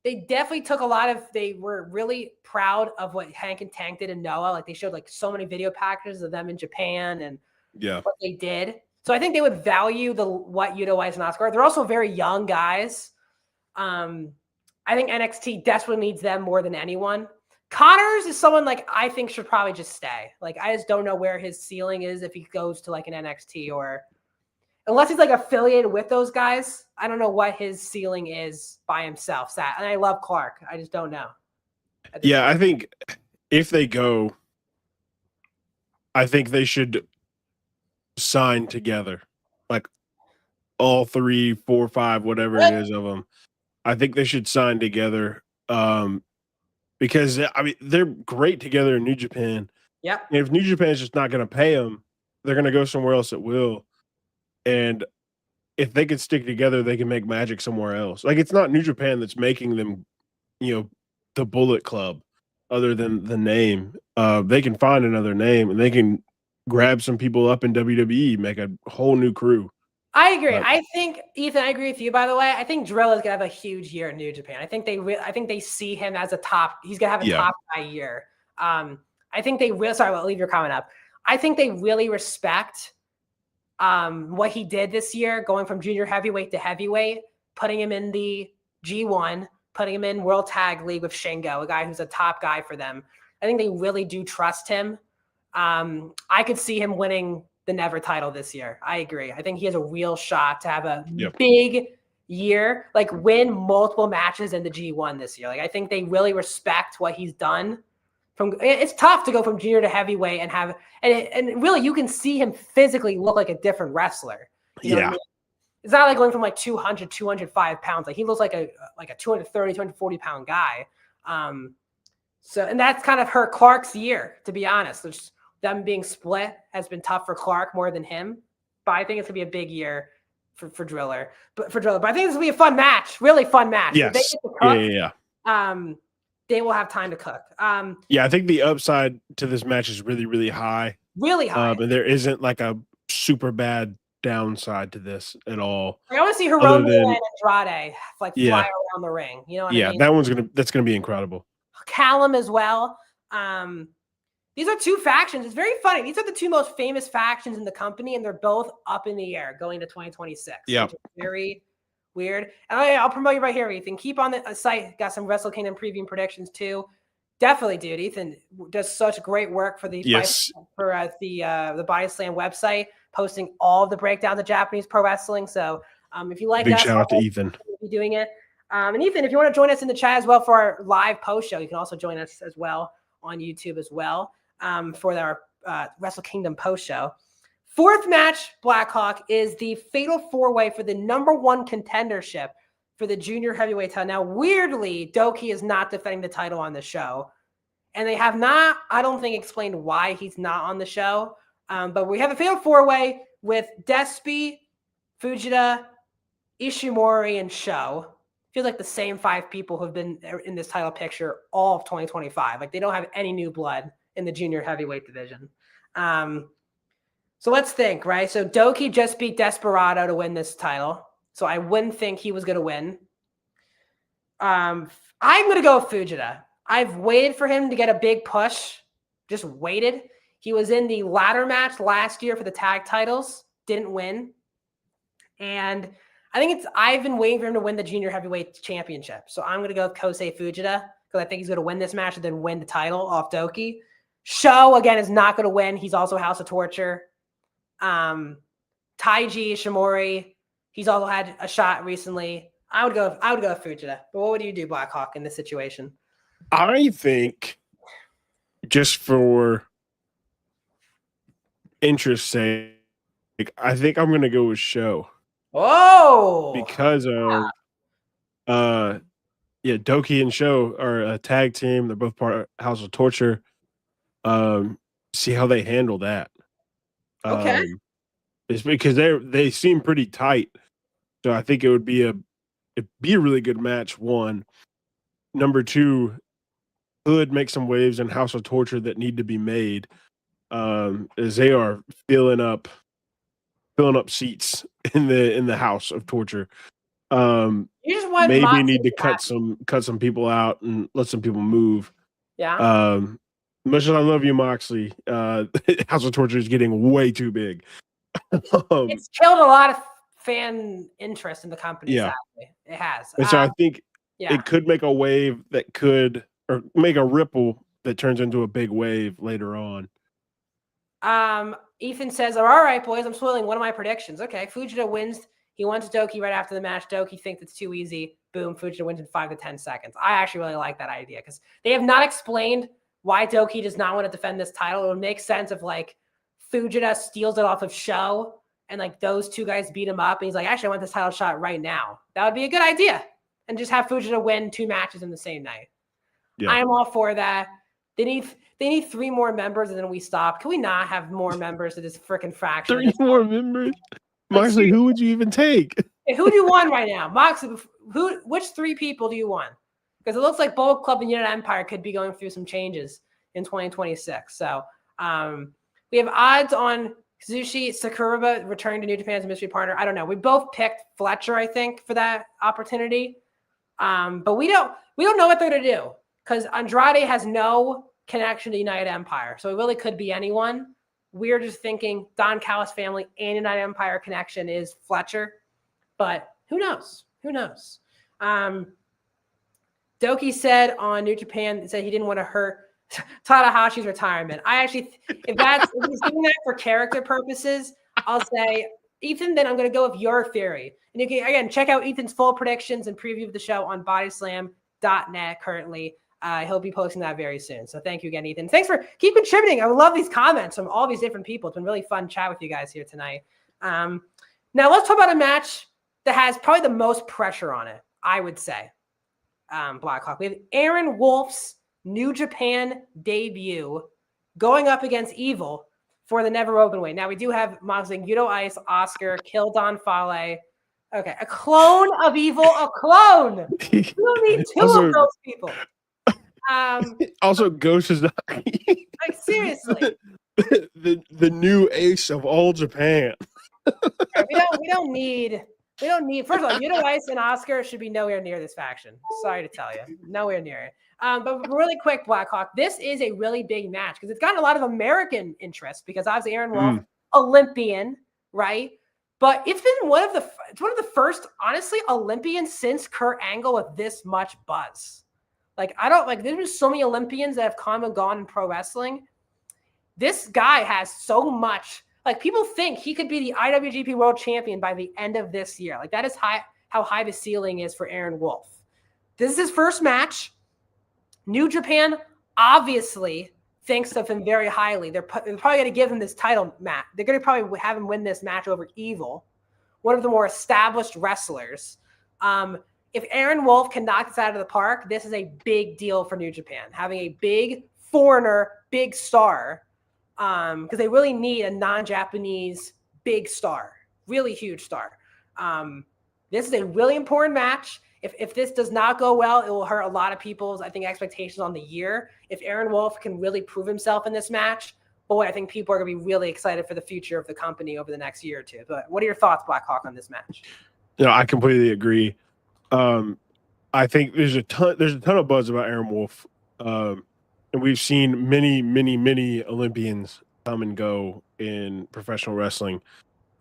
S1: They definitely took a lot of, they were really proud of what Hank and Tank did in Noah. Like, they showed like so many video packages of them in Japan and what they did. So I think they would value what Yuta Weiss and Oscar are. They're also very young guys. I think NXT desperately needs them more than anyone. Connors is someone like I think should probably just stay. Like, I just don't know where his ceiling is if he goes to like an NXT, or unless he's like affiliated with those guys. I don't know what his ceiling is by himself. And I love Clark. I just don't know.
S2: Yeah, I think if they go, I think they should sign together. Like all 3, 4, 5, whatever it is of them. I think they should sign together. Because I mean, they're great together in New Japan.
S1: Yeah.
S2: And if New Japan is just not going to pay them, they're going to go somewhere else at will. And if they could stick together, they can make magic somewhere else. Like, it's not New Japan that's making them, the Bullet Club, other than the name. They can find another name and they can grab some people up in WWE, make a whole new crew.
S1: I agree. I think, Ethan, I agree with you, by the way. I think Drill is going to have a huge year in New Japan. I think they see him as a top. He's going to have a top guy year. I think they really, sorry, I'll leave your comment up. I think they really respect what he did this year, going from junior heavyweight to heavyweight, putting him in the G1, putting him in World Tag League with Shingo, a guy who's a top guy for them. I think they really do trust him. I could see him winning the Never title this year. I agree. I think he has a real shot to have a big year, like win multiple matches in the G1 this year. Like, I think they really respect what he's done. It's tough to go from junior to heavyweight and have, and really you can see him physically look like a different wrestler. You know what I mean? It's not like going from like 200, 205 pounds. Like, he looks like a 230, 240 pound guy. So, and that's kind of hurt Clark's year, to be honest. There's, them being split has been tough for Clark more than him. But I think it's gonna be a big year for Driller. But I think this will be a fun match, really fun match.
S2: Yes.
S1: If they get to cook, they will have time to cook.
S2: I think the upside to this match is really, really high.
S1: Really high.
S2: And there isn't like a super bad downside to this at all.
S1: I want to see Hiromu and Andrade fly around the ring. You know what I mean?
S2: That's gonna be incredible.
S1: Callum as well. These are two factions. It's very funny. These are the two most famous factions in the company, and they're both up in the air going to 2026.
S2: Yeah.
S1: Which is very weird. And I'll promote you right here, Ethan. Keep on the site. Got some Wrestle Kingdom preview predictions too. Definitely, dude. Ethan does such great work for the the BodySlam website, posting all of the breakdowns of Japanese pro wrestling. So if you like
S2: big
S1: us,
S2: shout out to Ethan.
S1: We'll be doing it. And Ethan, if you want to join us in the chat as well for our live post show, you can also join us as well on YouTube as well for our Wrestle Kingdom post show. Fourth match, Blackhawk, is the fatal four-way for the #1 contendership for the junior heavyweight title. Now, weirdly, Doki is not defending the title on the show. And they have not, I don't think, explained why he's not on the show. But we have a fatal four-way with Despy, Fujita, Ishimori, and Sho. Feels like the same 5 people who have been in this title picture all of 2025. Like, they don't have any new blood in the junior heavyweight division. So let's think, right? So Doki just beat Desperado to win this title. So I wouldn't think he was going to win. I'm going to go with Fujita. I've waited for him to get a big push. Just waited. He was in the ladder match last year for the tag titles. Didn't win. And I think I've been waiting for him to win the junior heavyweight championship. So I'm going to go with Kosei Fujita because I think he's going to win this match and then win the title off Doki. Sho, again, is not going to win. He's also House of Torture. Taiji Ishimori, he's also had a shot recently. I would go with Fujita. But what would you do, Blackhawk, in this situation?
S2: I think, just for interest's sake, I think I'm going to go with Sho.
S1: Oh,
S2: because of Doki and Sho are a tag team. They're both part of House of Torture. See how they handle that.
S1: Okay.
S2: It's because they seem pretty tight. So I think it'd be a really good match. One. Number two, could make some waves in House of Torture that need to be made. As they are filling up seats in the House of Torture.
S1: You just want
S2: maybe need to cut some people out and let some people move.
S1: Yeah.
S2: Much as I love you, Moxley, House of Torture is getting way too big.
S1: It's killed a lot of fan interest in the company.
S2: Yeah,
S1: sadly. It has.
S2: And so I think it could make a wave that could, or make a ripple that turns into a big wave later on.
S1: Ethan says, all right, boys, I'm spoiling one of my predictions. Okay, Fujita wins. He went to Doki right after the match. Doki thinks it's too easy. Boom, Fujita wins in 5 to 10 seconds. I actually really like that idea because they have not explained why Doki does not want to defend this title. It would make sense if, like, Fujita steals it off of Sho and, like, those two guys beat him up. And he's like, actually, I want this title shot right now. That would be a good idea. And just have Fujita win 2 matches in the same night. Yeah. I am all for that. They need 3 more members and then we stop. Can we not have more members of this freaking fraction?
S2: 3 more members? Moxley, who would you even take?
S1: Hey, who do you want right now? Moxley, which 3 people do you want? Because it looks like Bullet Club and United Empire could be going through some changes in 2026. So we have odds on Kazushi Sakuraba returning to New Japan as a mystery partner. I don't know. We both picked Fletcher, I think, for that opportunity. But we don't know what they're going to do because Andrade has no connection to United Empire. So it really could be anyone. We're just thinking Don Callis family and United Empire connection is Fletcher. But who knows? Who knows? Doki said on New Japan, said he didn't want to hurt Tanahashi's retirement. I actually, if he's doing that for character purposes, I'll say, Ethan, then I'm going to go with your theory. And you can, again, check out Ethan's full predictions and preview of the show on BodySlam.net currently. He'll be posting that very soon. So thank you again, Ethan. Thanks for keep contributing. I love these comments from all these different people. It's been really fun chat with you guys here tonight. Now let's talk about a match that has probably the most pressure on it, I would say. Blackhawk. We have Aaron Wolf's New Japan debut going up against Evil for the Never Openweight. Now we do have Moxley, Yuto Ice, Oscar, Kill Don Fale. Okay, a clone of Evil, a clone. You don't need 2 of those people.
S2: Also, Ghost is not
S1: like seriously
S2: the new ace of all Japan.
S1: we don't need. First of all, Yuto Ice and Oscar should be nowhere near this faction. Sorry to tell you, nowhere near it. But really quick, Blackhawk, this is a really big match because it's gotten a lot of American interest because obviously Aaron Wolf, Olympian, right? But it's been one of the first, honestly, Olympians since Kurt Angle with this much buzz. Like, there's been so many Olympians that have come and gone in pro wrestling. This guy has so much, like, people think he could be the IWGP World Champion by the end of this year. Like, that is how high the ceiling is for Aaron Wolf. This is his first match. New Japan obviously thinks of him very highly. They're probably going to give him this title match. They're going to probably have him win this match over Evil, one of the more established wrestlers. If Aaron Wolf can knock this out of the park, this is a big deal for New Japan. Having a big foreigner, big star, because they really need a non-Japanese big star, really huge star. This is a really important match. If this does not go well, it will hurt a lot of people's, I think, expectations on the year. If Aaron Wolf can really prove himself in this match, boy, I think people are going to be really excited for the future of the company over the next year or two. But what are your thoughts, Blackhawk, on this match?
S2: I completely agree. I think there's a ton of buzz about Aaron Wolf. And we've seen many Olympians come and go in professional wrestling.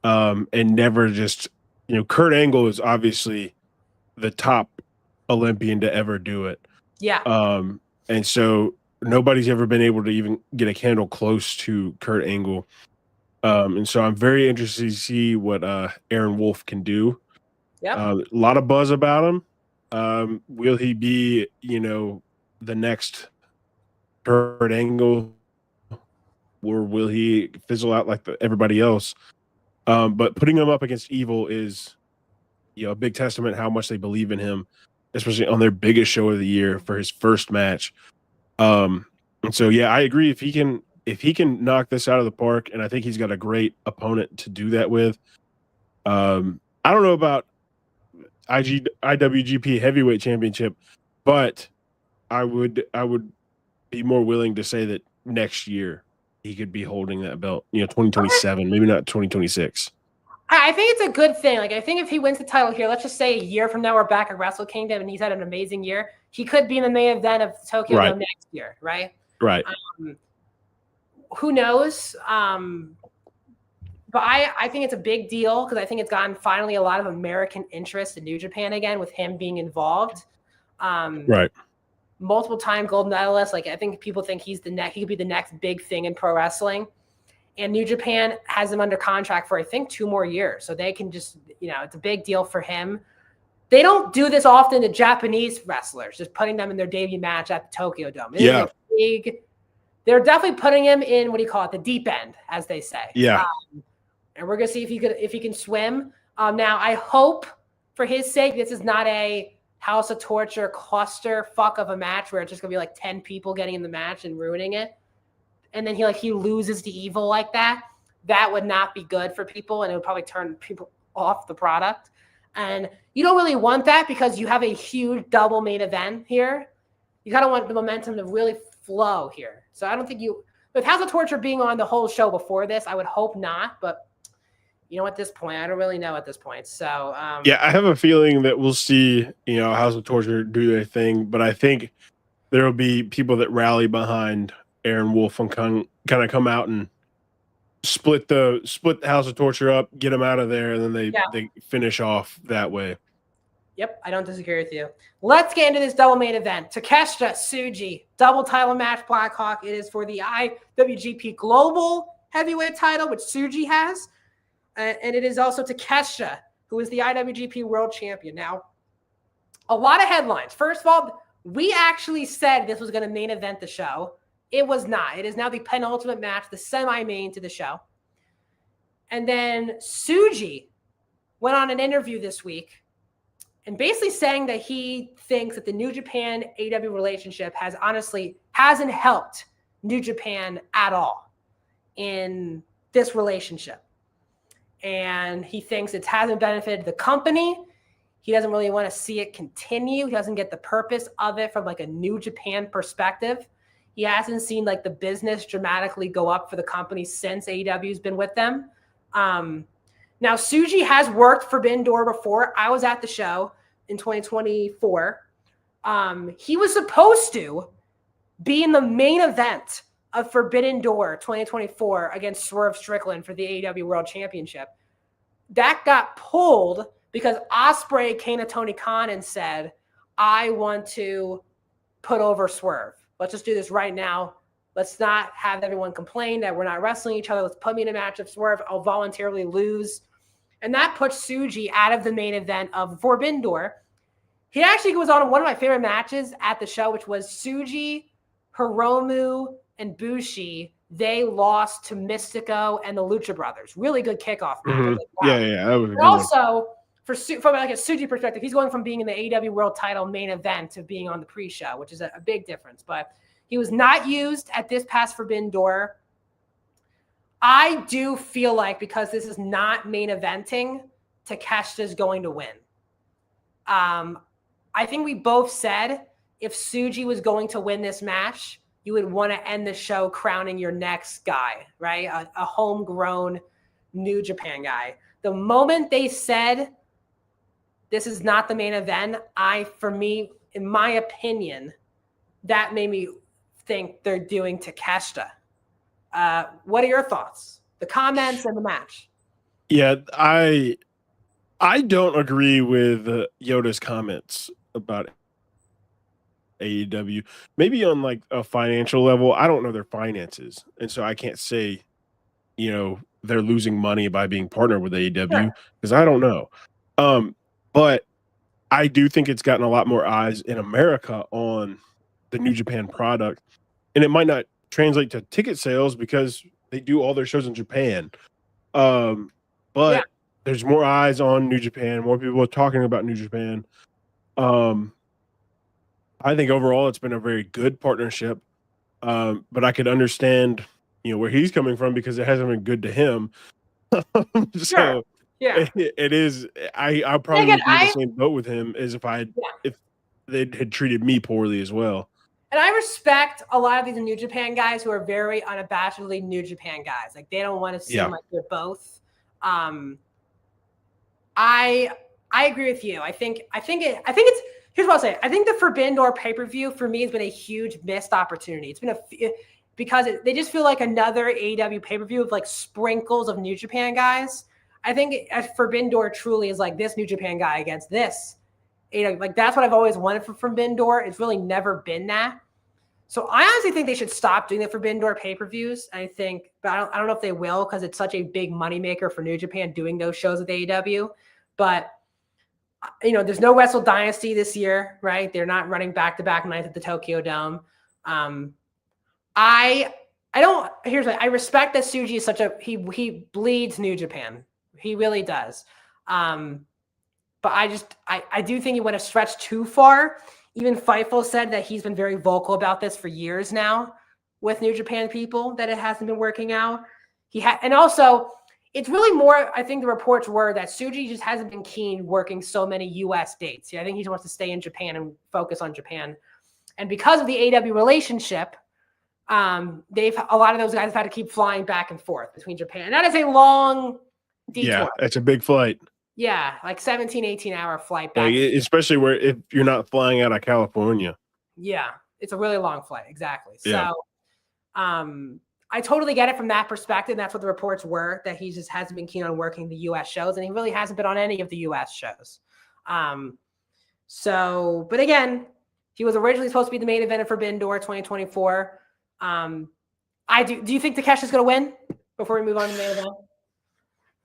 S2: And never just, Kurt Angle is obviously the top Olympian to ever do it.
S1: Yeah.
S2: And so nobody's ever been able to even get a candle close to Kurt Angle. And so I'm very interested to see what Aaron Wolf can do.
S1: Yeah.
S2: A lot of buzz about him. Will he be, the next Kurt Angle, or will he fizzle out like everybody else? But putting him up against Evil is, a big testament how much they believe in him, especially on their biggest show of the year for his first match. And so, yeah, I agree. If he can knock this out of the park, and I think he's got a great opponent to do that with. I don't know about IWGP Heavyweight Championship, but I would be more willing to say that next year he could be holding that belt. 2027, maybe not 2026.
S1: I think it's a good thing. Like, I think if he wins the title here, let's just say a year from now we're back at Wrestle Kingdom and he's had an amazing year, he could be in the main event of Tokyo Dome next year, right?
S2: Right.
S1: Who knows? But I think it's a big deal because I think it's gotten finally a lot of American interest in New Japan again with him being involved.
S2: Right.
S1: Multiple time gold medalist. Like, I think people think he could be the next big thing in pro wrestling. And New Japan has him under contract for, I think, 2 more years. So they can just, it's a big deal for him. They don't do this often to Japanese wrestlers, just putting them in their debut match at the Tokyo Dome. They're definitely putting him in, the deep end, as they say.
S2: Yeah.
S1: And we're going to see if he can swim. Now, I hope for his sake, this is not a House of Torture cluster fuck of a match where it's just going to be like 10 people getting in the match and ruining it. And then he loses to Evil like that. That would not be good for people, and it would probably turn people off the product. And you don't really want that because you have a huge double main event here. You kind of want the momentum to really flow here. So I don't think with House of Torture being on the whole show before this, I would hope not. But at this point, I don't really know at this point. So
S2: yeah, I have a feeling that we'll see, House of Torture do their thing, but I think there will be people that rally behind Aaron Wolf and kind of come out and split the House of Torture up, get them out of there, and then they finish off that way.
S1: Yep, I don't disagree with you. Let's get into this double main event. Takeshita Tsuji, double title match, Blackhawk. It is for the IWGP Global Heavyweight title, which Tsuji has. And it is also Takeshita, who is the IWGP World Champion. Now, a lot of headlines. First of all, we actually said this was going to main event the show. It was not. It is now the penultimate match, the semi-main to the show. And then Tsuji went on an interview this week and basically saying that he thinks that the New Japan AEW relationship hasn't helped New Japan at all in this relationship. And he thinks it hasn't benefited the company. He doesn't really want to see it continue. He doesn't get the purpose of it from a New Japan perspective. He hasn't seen the business dramatically go up for the company since AEW's been with them. Now, Tsuji has worked Forbidden Door before. I was at the show in 2024. He was supposed to be in the main event of Forbidden Door 2024 against Swerve Strickland for the AEW World Championship. That got pulled because Ospreay came to Tony Khan and said, I want to put over Swerve. Let's just do this right now. Let's not have everyone complain that we're not wrestling each other. Let's put me in a match of Swerve. I'll voluntarily lose. And that puts Tsuji out of the main event of Forbidden Door. He actually was on one of my favorite matches at the show, which was Tsuji, Hiromu, and Bushi. They lost to Mystico and the Lucha Brothers. Really good kickoff match.
S2: Mm-hmm.
S1: Like, wow.
S2: Yeah, that was a good
S1: also, from like a Tsuji perspective, he's going from being in the AEW World Title main event to being on the pre-show, which is a big difference. But he was not used at this past Forbidden Door. I do feel like because this is not main eventing, Takeshita is going to win. I think we both said if Tsuji was going to win this match, you would want to end the show crowning your next guy, right? A homegrown New Japan guy. The moment they said this is not the main event, for me, in my opinion, that made me think they're doing Takeshita. What are your thoughts? The comments and the match.
S2: Yeah, I don't agree with Yoda's comments about AEW. Maybe on like a financial level, I don't know their finances, and so I can't say, they're losing money by being partnered with AEW because I don't know. But I do think it's gotten a lot more eyes in America on the New Japan product, and it might not translate to ticket sales because they do all their shows in Japan. But there's more eyes on New Japan, more people are talking about New Japan. I think overall it's been a very good partnership. But I could understand, where he's coming from because it hasn't been good to him. So it is. I probably would be in the same boat with him as if they had treated me poorly as well.
S1: And I respect a lot of these New Japan guys who are very unabashedly New Japan guys. Like they don't want to seem like they're both. I agree with you. I think it's here's what I'll say. I think the Forbidden Door pay-per-view for me has been a huge missed opportunity. It's been because they just feel like another AEW pay-per-view of like sprinkles of New Japan guys. I think Forbidden Door truly is like this New Japan guy against this. Like that's what I've always wanted from Forbidden Door. It's really never been that. So I honestly think they should stop doing the Forbidden Door pay-per-views. I think, but I don't know if they will because it's such a big moneymaker for New Japan doing those shows with AEW. But there's no Wrestle Dynasty this year, right? They're not running back-to-back nights at the Tokyo Dome. I respect that Tsuji is he bleeds New Japan. He really does. But I do think he went a stretch too far. Even Fightful said that he's been very vocal about this for years now with New Japan people, that it hasn't been working out. And also it's really more, I think the reports were that Tsuji just hasn't been keen working so many US dates. I think he just wants to stay in Japan and focus on Japan. And because of the AW relationship, a lot of those guys have had to keep flying back and forth between Japan. And that is a long detour.
S2: Yeah, it's a big flight.
S1: Yeah, like 17, 18-hour flight back.
S2: Especially if you're not flying out of California.
S1: Yeah, it's a really long flight. Exactly.
S2: Yeah.
S1: So I totally get it from that perspective. That's what the reports were, that he just hasn't been keen on working the U.S. shows, and he really hasn't been on any of the U.S. shows. But again, he was originally supposed to be the main event of Forbidden Door 2024. Do you think Takeshi's going to win before we move on to the main event?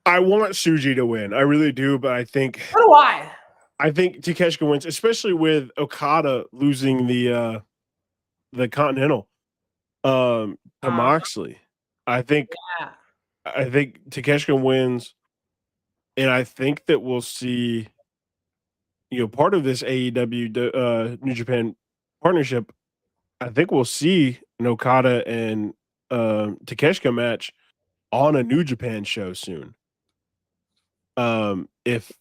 S2: I want Tsuji to win. I really do, but I think.
S1: So do I.
S2: I think Takeshita wins, especially with Okada losing the Continental to Moxley. I think Takeshita wins, and I think that we'll see, part of this AEW New Japan partnership. I think we'll see an Okada and Takeshita match on a New Japan show soon. If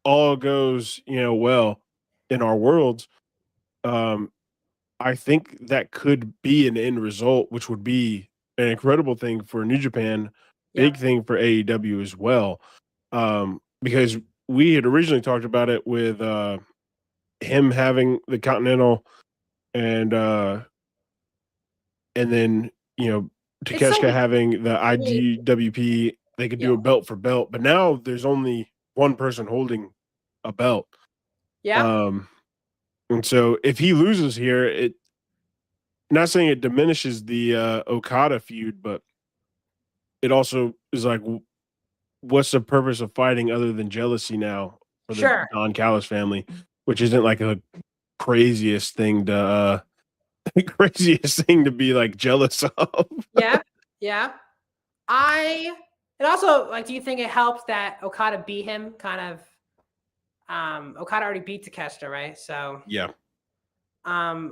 S2: all goes well in our worlds, I think that could be an end result, which would be an incredible thing for New Japan, big thing for AEW as well, because we had originally talked about it with him having the Continental and then Takeshita having the IGWP, they could do a belt for belt, but now there's only one person holding a belt.
S1: Yeah.
S2: And so if he loses here, not saying it diminishes the Okada feud, but it also is like, what's the purpose of fighting other than jealousy now for the Don Callis family, which isn't like a craziest thing to be like jealous of.
S1: Yeah. And also, like, do you think it helps that Okada beat him? Kind of. Okada already beat Takeshita, right? So
S2: yeah.
S1: I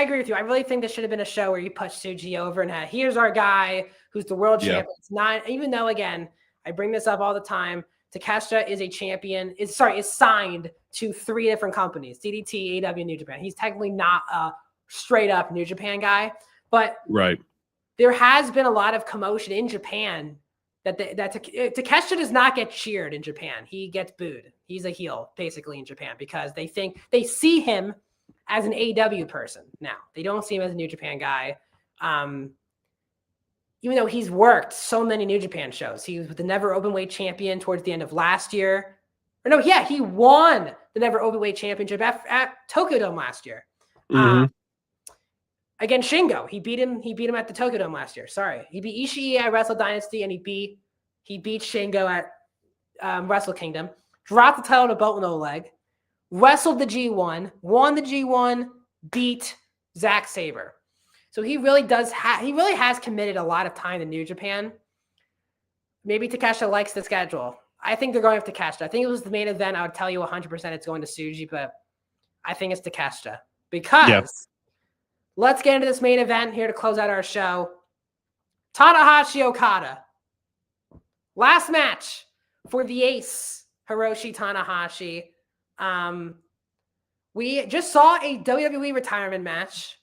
S1: agree with you. I really think this should have been a show where you push Tsuji over and here's our guy who's the world champion. It's not, even though, again, I bring this up all the time, Takeshita is a champion, is signed to 3 different companies, DDT, AEW, New Japan. He's technically not a straight up New Japan guy, but there has been a lot of commotion in Japan that Takeshita does not get cheered in Japan. He gets booed. He's a heel basically in Japan because they see him as an AEW person now. They don't see him as a New Japan guy. Even though he's worked so many New Japan shows. He was the Never Openweight champion towards the end of last year. He won the Never Openweight championship at Tokyo Dome last year. Against Shingo. He beat him at the Tokyo Dome last year. Sorry. He beat Ishii at Wrestle Dynasty, and he beat Shingo at Wrestle Kingdom. Dropped the title to belt with no leg. Wrestled the G1, won the G1, beat Zack Sabre. So he really has committed a lot of time to New Japan. Maybe Takeshita likes the schedule. I think they're going with Takeshita. I think it was the main event. I would tell you 100% it's going to Tsuji, but I think it's Takeshita. Because let's get into this main event here to close out our show. Tanahashi Okada. Last match for the ace, Hiroshi Tanahashi. We just saw a WWE retirement match,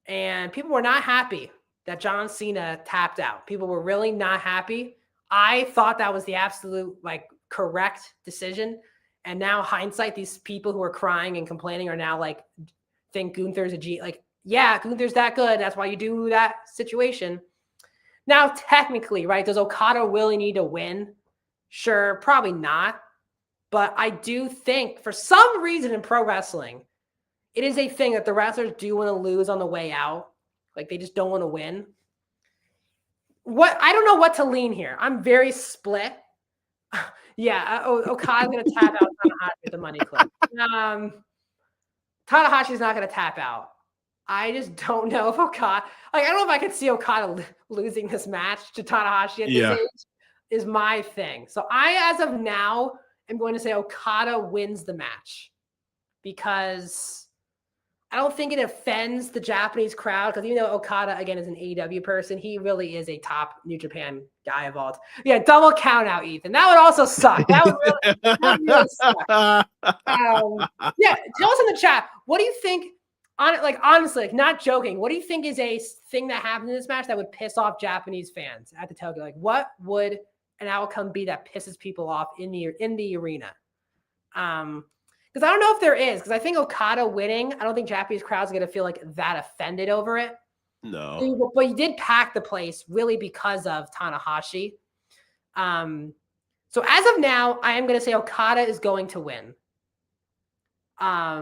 S1: and people were not happy that John Cena tapped out. People were really not happy. I thought that was the absolute correct decision. And now hindsight, these people who are crying and complaining are now think Gunther's a G. Gunther's that good. That's why you do that situation. Now, technically, right? Does Okada really need to win? Sure, probably not. But I do think for some reason in pro wrestling, it is a thing that the wrestlers do want to lose on the way out. They just don't want to win. I don't know what to lean here. I'm very split. Okada's going to tap out Tanahashi with the money clip. Tanahashi's not going to tap out. I just don't know if Okada, I don't know if I could see Okada losing this match to Tanahashi at this age is my thing. So as of now, I'm going to say Okada wins the match because I don't think it offends the Japanese crowd because even though Okada, again, is an AEW person, he really is a top New Japan guy of all time. Yeah, double count out, Ethan. That would also suck. That would really suck. Tell us in the chat, what do you think, honestly, not joking, what do you think is a thing that happened in this match that would piss off Japanese fans at the Tokyo? What would an outcome be that pisses people off in the arena? Because I don't know if there is, because I think Okada winning, I don't think Japanese crowds are going to feel that offended over it.
S2: No.
S1: But he did pack the place really because of Tanahashi. So as of now, I am going to say Okada is going to win. I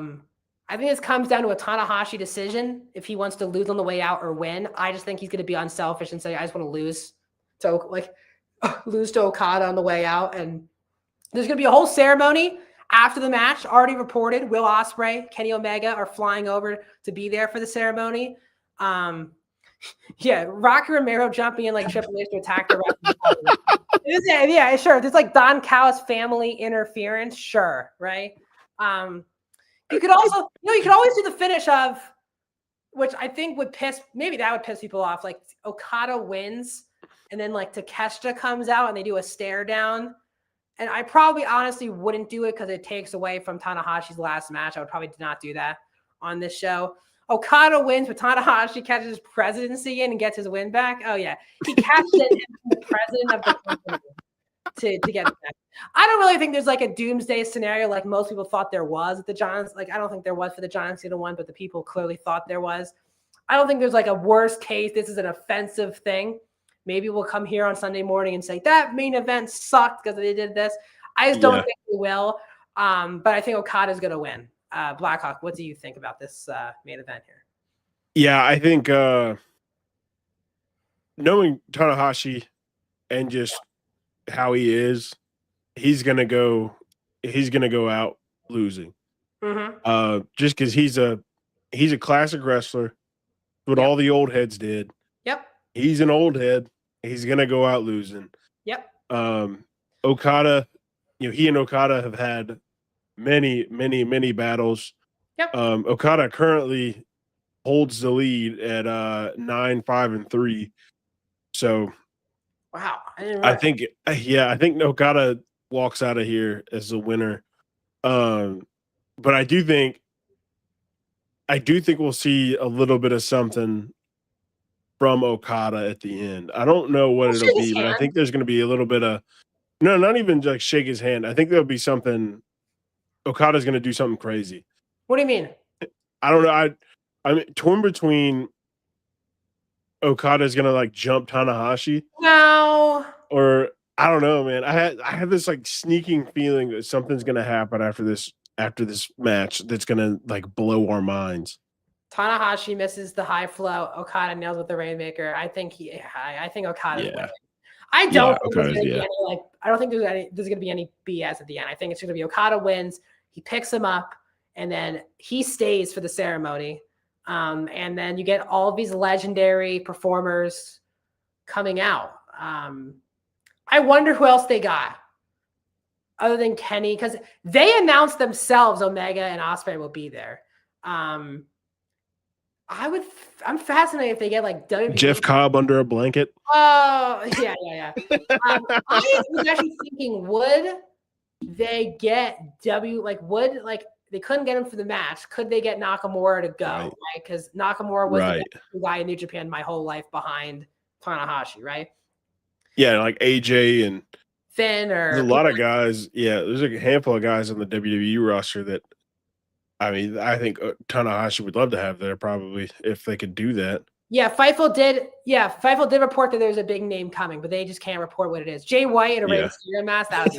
S1: think this comes down to a Tanahashi decision if he wants to lose on the way out or win. I just think he's going to be unselfish and say, I just want to lose to Okada on the way out. And there's going to be a whole ceremony after the match, already reported. Will Ospreay, Kenny Omega are flying over to be there for the ceremony. Rocky Romero jumping in Triple H to attack the ref. Sure. There's Don Callis family interference. Sure. Right. You could also, you could always do the finish of, which I think would piss people off. Okada wins and then Takeshita comes out and they do a stare down. And I probably honestly wouldn't do it because it takes away from Tanahashi's last match. I would probably not do that on this show. Okada wins, but Tanahashi catches his presidency in and gets his win back. Oh, yeah. He cashed in the president of the company. to get back. I don't really think there's like a doomsday scenario like most people thought there was at the Giants. Like I don't think there was for the Giants either one, but the people clearly thought there was. I don't think there's like a worst case. This is an offensive thing. Maybe we'll come here on Sunday morning and say that main event sucked because they did this. I just don't think we will. But I think Okada's going to win. Blackhawk, what do you think about this main event here?
S2: Yeah, I think knowing Tanahashi and just how he is, he's gonna go out losing. Just because he's a classic wrestler. What all the old heads did.
S1: Yep.
S2: He's an old head. He's gonna go out losing.
S1: Yep.
S2: Okada, he and Okada have had many, many, many battles.
S1: Yep.
S2: Okada currently holds the lead at 9-5-3. So
S1: wow.
S2: I think Okada walks out of here as the winner. But I do think we'll see a little bit of something from Okada at the end. I don't know what it'll be, but I think there's going to be a little bit of not even like shake his hand. I think there'll be something. Okada's going to do something crazy.
S1: What do you mean?
S2: I don't know. I'm torn between Okada's going to like jump Tanahashi.
S1: No.
S2: Or I don't know, man. I had this like sneaking feeling that something's going to happen after this match that's going to like blow our minds.
S1: Tanahashi misses the high flow. Okada nails with the Rainmaker. I think Okada's winning. I don't think there's going to be any I don't think there's going to be any BS at the end. I think it's going to be Okada wins. He picks him up, and then he stays for the ceremony. And then you get all of these legendary performers coming out. I wonder who else they got other than Kenny, because they announced themselves Omega and Ospreay will be there. I'm fascinated if they get like WWE.
S2: Jeff Cobb under a blanket.
S1: Oh, yeah. I was actually thinking, would they get they couldn't get him for the match. Could they get Nakamura to go? Right? Because Nakamura was the guy in New Japan my whole life behind Tanahashi, right?
S2: Yeah, like AJ and
S1: Finn
S2: there's a lot of guys. Yeah, there's a handful of guys on the WWE roster that I think Tanahashi would love to have there probably if they could do that.
S1: Yeah, Fightful did report that there's a big name coming, but they just can't report what it is. Jay White in a Rey Mysterio mask. That was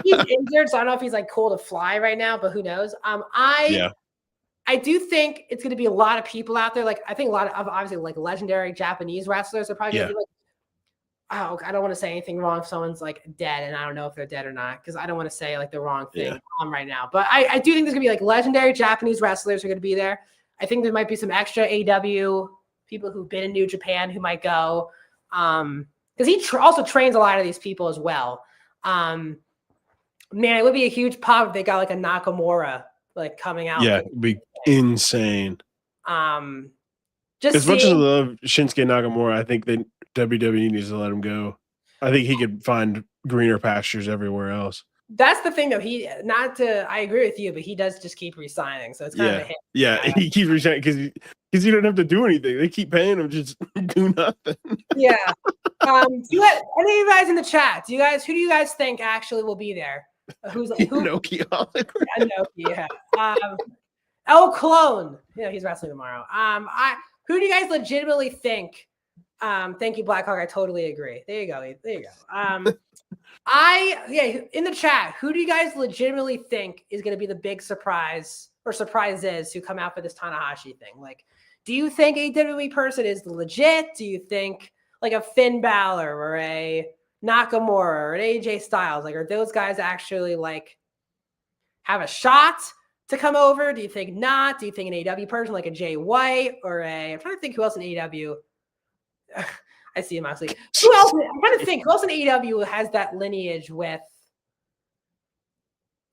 S1: he's injured, so I don't know if he's like cool to fly right now, but who knows? I do think it's going to be a lot of people out there. Like I think a lot of obviously like legendary Japanese wrestlers are probably going to be like, oh, I don't want to say anything wrong if someone's like dead, and I don't know if they're dead or not because I don't want to say like the wrong thing right now. But I do think there's going to be like legendary Japanese wrestlers who are going to be there. I think there might be some extra AEW people who've been in New Japan who might go because he also trains a lot of these people as well. Man, it would be a huge pop if they got like a Nakamura like coming out.
S2: Yeah, it'd be insane.
S1: Just
S2: as much as I love Shinsuke Nakamura, I think that WWE needs to let him go. I think he could find greener pastures everywhere else.
S1: That's the thing, though. I agree with you, but he does just keep resigning, so it's kind of a hit.
S2: Yeah, he keeps resigning because he don't have to do anything. They keep paying him just do nothing.
S1: Yeah. Any of you guys in the chat? Who do you guys think actually will be there? Who's
S2: Inoki Hollywood?
S1: Inoki, yeah. El Clone. Yeah, he's wrestling tomorrow. Who do you guys legitimately think? Thank you, Blackhawk. I totally agree. There you go. In the chat, who do you guys legitimately think is going to be the big surprise or surprises who come out for this Tanahashi thing? Like, do you think a WWE person is legit? Do you think like a Finn Balor or a Nakamura or an AJ Styles, like, are those guys actually like have a shot to come over? Do you think not? Do you think an AEW person like a Jay White or I'm trying to think who else in AEW? I see him actually. Who else? I'm trying to think who else in AEW has that lineage with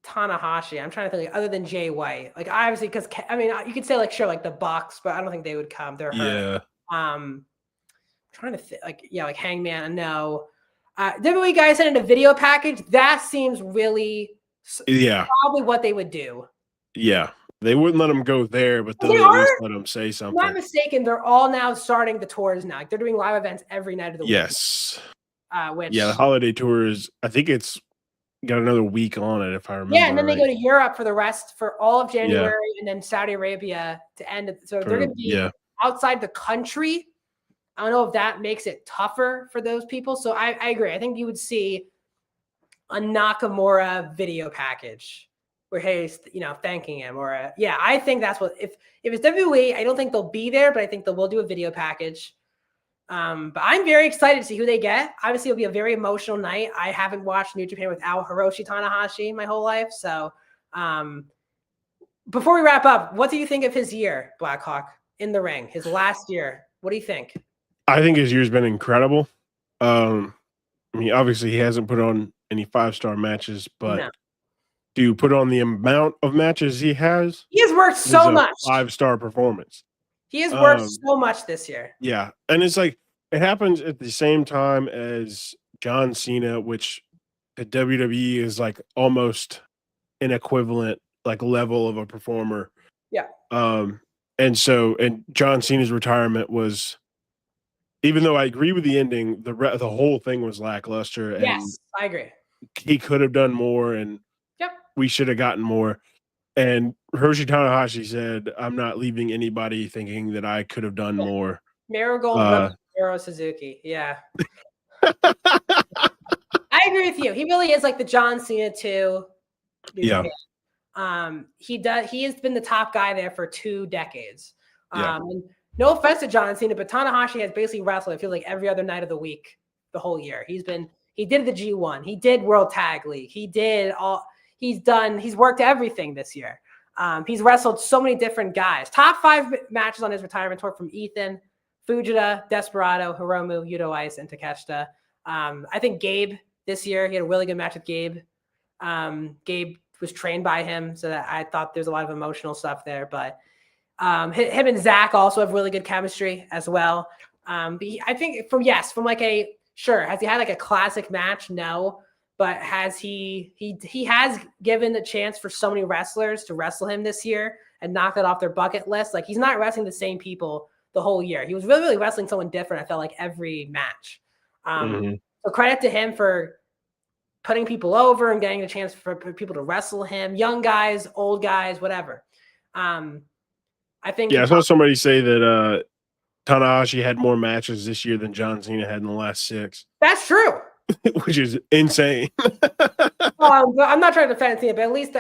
S1: Tanahashi. I'm trying to think other than Jay White. Like obviously, because you could say like sure, like the Bucks, but I don't think they would come. They're hurt. Trying to think like Hangman. No. WWE guys sent in a video package. That seems really probably what they would do.
S2: Yeah. They wouldn't let him go there, but they'll at least let him say something.
S1: If I'm not mistaken, they're all now starting the tours now. Like they're doing live events every night of the week.
S2: Yes.
S1: which
S2: the holiday tour is, I think it's got another week on it, if I remember.
S1: Yeah, and then
S2: right.
S1: they go to Europe for all of January,
S2: Yeah.
S1: and then Saudi Arabia to end it. So they're going to be outside the country. I don't know if that makes it tougher for those people. So I agree. I think you would see a Nakamura video package where Hayes, thanking him, or I think that's what if it's WWE, I don't think they'll be there, but I think they will do a video package. But I'm very excited to see who they get. Obviously, it'll be a very emotional night. I haven't watched New Japan without Hiroshi Tanahashi my whole life. So before we wrap up, what do you think of his year, Blackhawk, in the ring, his last year? What do you think?
S2: I think his year's been incredible. I mean, obviously he hasn't put on any 5-star matches, but to put on the amount of matches he has
S1: worked so much.
S2: 5-star performance.
S1: He has worked so much this year.
S2: Yeah. And it's like, it happens at the same time as John Cena, which at WWE is like almost an equivalent like level of a performer.
S1: Yeah.
S2: And John Cena's retirement was, even though I agree with the ending, the whole thing was lackluster. And
S1: yes, I agree.
S2: He could have done more, and we should have gotten more. And Hiroshi Tanahashi said, "I'm not leaving anybody thinking that I could have done more."
S1: Marigold, Hiro Suzuki. Yeah. I agree with you. He really is like the John Cena too.
S2: Yeah.
S1: He has been the top guy there for 2 decades. And no offense to John Cena, but Tanahashi has basically wrestled, I feel like, every other night of the week the whole year. He did the G1. He did World Tag League. He's worked everything this year. He's wrestled so many different guys. Top 5 matches on his retirement tour from Ethan, Fujita, Desperado, Hiromu, Yuto Ice, and Takeshita. I think Gabe this year, he had a really good match with Gabe. Gabe was trained by him, so that I thought there's a lot of emotional stuff there. But him and Zach also have really good chemistry as well. But I think from has he had like a classic match? No. But has he has given the chance for so many wrestlers to wrestle him this year and knock it off their bucket list. Like, he's not wrestling the same people the whole year. He was really, really wrestling someone different, I felt like, every match. So credit to him for putting people over and getting a chance for people to wrestle him, young guys, old guys, whatever. I think.
S2: Yeah, I saw somebody say that Tanahashi had more matches this year than John Cena had in the last 6.
S1: That's true.
S2: Which is insane.
S1: I'm not trying to defend Cena, but at least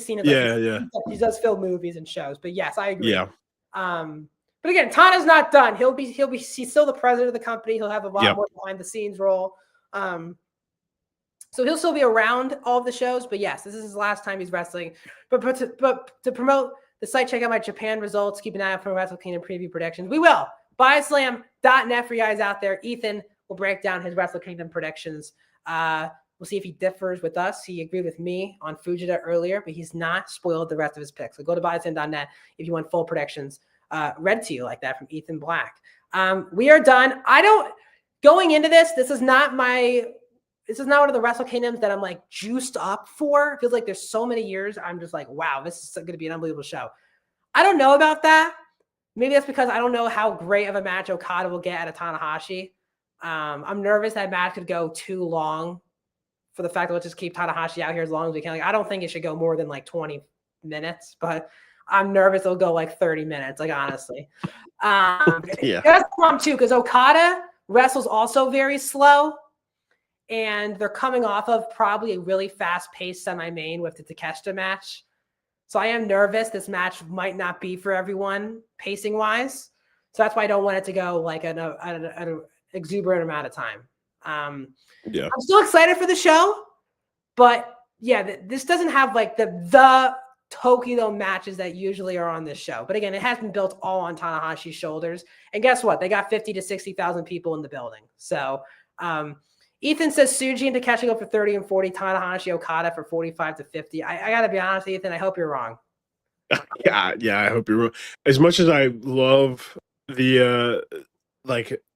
S1: Cena. He does film movies and shows. But yes, I agree.
S2: Yeah.
S1: But again, Tana's not done. He's still the president of the company. He'll have a lot more behind the scenes role. So he'll still be around all of the shows. But yes, this is his last time he's wrestling. But to promote the site, check out my Japan results. Keep an eye out for Wrestle Kingdom preview predictions. We will. BodySlam.net for you guys out there. Ethan will break down his Wrestle Kingdom predictions. We'll see if he differs with us. He agreed with me on Fujita earlier, but he's not spoiled the rest of his picks. So go to BodySlam.net if you want full predictions read to you like that from Ethan Black. We are done. Going into this is not one of the Wrestle Kingdoms that I'm like juiced up for. It feels like there's so many years I'm just like, wow, this is going to be an unbelievable show. I don't know about that. Maybe that's because I don't know how great of a match Okada will get out of Tanahashi. I'm nervous that match could go too long for the fact that let's just keep Tanahashi out here as long as we can. Like, I don't think it should go more than like 20 minutes, but I'm nervous it'll go like 30 minutes, like, honestly. That's the problem too, because Okada wrestles also very slow, and they're coming off of probably a really fast-paced semi-main with the Takeshita match. So I am nervous this match might not be for everyone pacing-wise. So that's why I don't want it to go like an exuberant amount of time. I'm still excited for the show, but this doesn't have like the Tokyo matches that usually are on this show. But again, it has been built all on Tanahashi's shoulders. And guess what? They got 50 to 60,000 people in the building. So Ethan says Tsuji and Takeshi go for 30 and 40, Tanahashi Okada for 45 to 50. I got to be honest, Ethan, I hope you're wrong.
S2: Yeah, I hope you're wrong. As much as I love the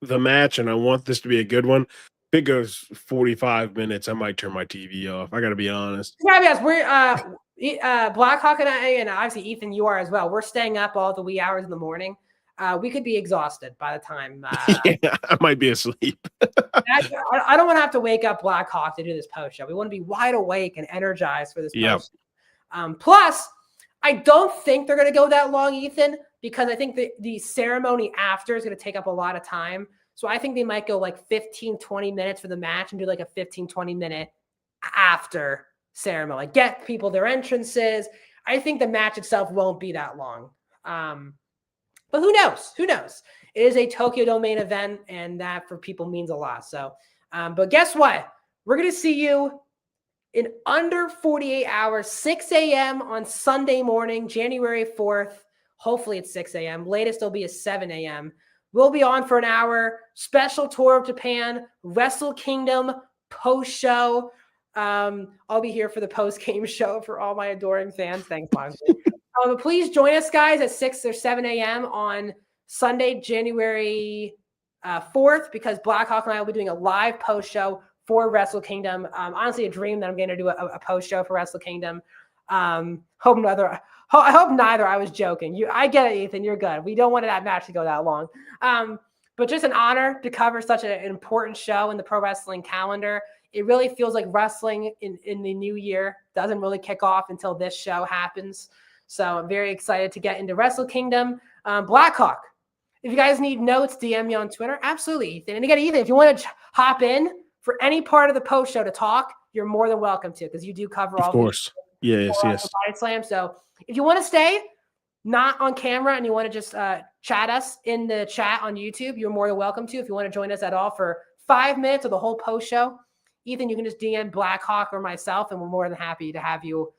S2: match and I want this to be a good one, if it goes 45 minutes, I might turn my TV off. I got to be honest.
S1: We're Blackhawk and I, and obviously Ethan, you are as well. We're staying up all the wee hours in the morning. we could be exhausted by the time.
S2: Yeah, I might be asleep.
S1: I don't want to have to wake up Blackhawk to do this post show. We want to be wide awake and energized for this post. Plus, I don't think they're going to go that long, Ethan, because I think the ceremony after is going to take up a lot of time. So I think they might go like 15, 20 minutes for the match and do like a 15, 20 minute after ceremony. Get people their entrances. I think the match itself won't be that long. But who knows? Who knows? It is a Tokyo Dome main event, and that for people means a lot. So, but guess what? We're going to see you in under 48 hours, 6 a.m. on Sunday morning, January 4th. Hopefully it's 6 a.m. Latest it'll be a 7 a.m. We'll be on for an hour. Special tour of Japan, Wrestle Kingdom post-show. I'll be here for the post-game show for all my adoring fans. Thanks, Moxley. Please join us, guys, at 6 or 7 a.m. on Sunday, January 4th, because Blackhawk and I will be doing a live post-show for Wrestle Kingdom. Honestly, a dream that I'm going to do a post-show for Wrestle Kingdom. I hope neither. I was joking. I get it, Ethan. You're good. We don't want that match to go that long. But just an honor to cover such an important show in the pro wrestling calendar. It really feels like wrestling in the new year doesn't really kick off until this show happens. So I'm very excited to get into Wrestle Kingdom. Blackhawk, if you guys need notes, DM me on Twitter. Absolutely, Ethan. And again, Ethan, if you want to hop in for any part of the post show to talk, you're more than welcome to, because you do cover all.
S2: Of course. Yes.
S1: BodySlam. So if you want to stay not on camera and you want to just chat us in the chat on YouTube, you're more than welcome to. If you want to join us at all for 5 minutes of the whole post show, Ethan, you can just DM Blackhawk or myself, and we're more than happy to have you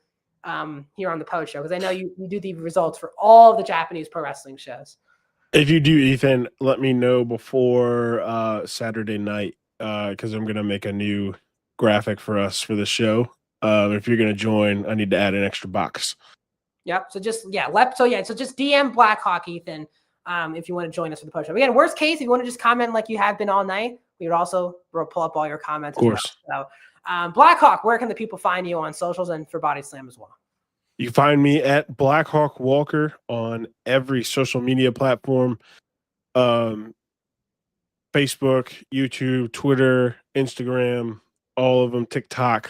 S1: here on the post show, because I know you do the results for all of the Japanese pro wrestling shows.
S2: If you do, Ethan, let me know before Saturday night, because I'm going to make a new graphic for us for the show. If you're going to join, I need to add an extra box.
S1: Yep. So just just DM Blackhawk, Ethan, if you want to join us for the post show. Again, worst case, if you want to just comment like you have been all night, we would also pull up all your comments.
S2: Of course.
S1: Well. So, Blackhawk, where can the people find you on socials and for BodySlam as well?
S2: You can find me at Blackhawk Walker on every social media platform. Facebook, YouTube, Twitter, Instagram, all of them, TikTok.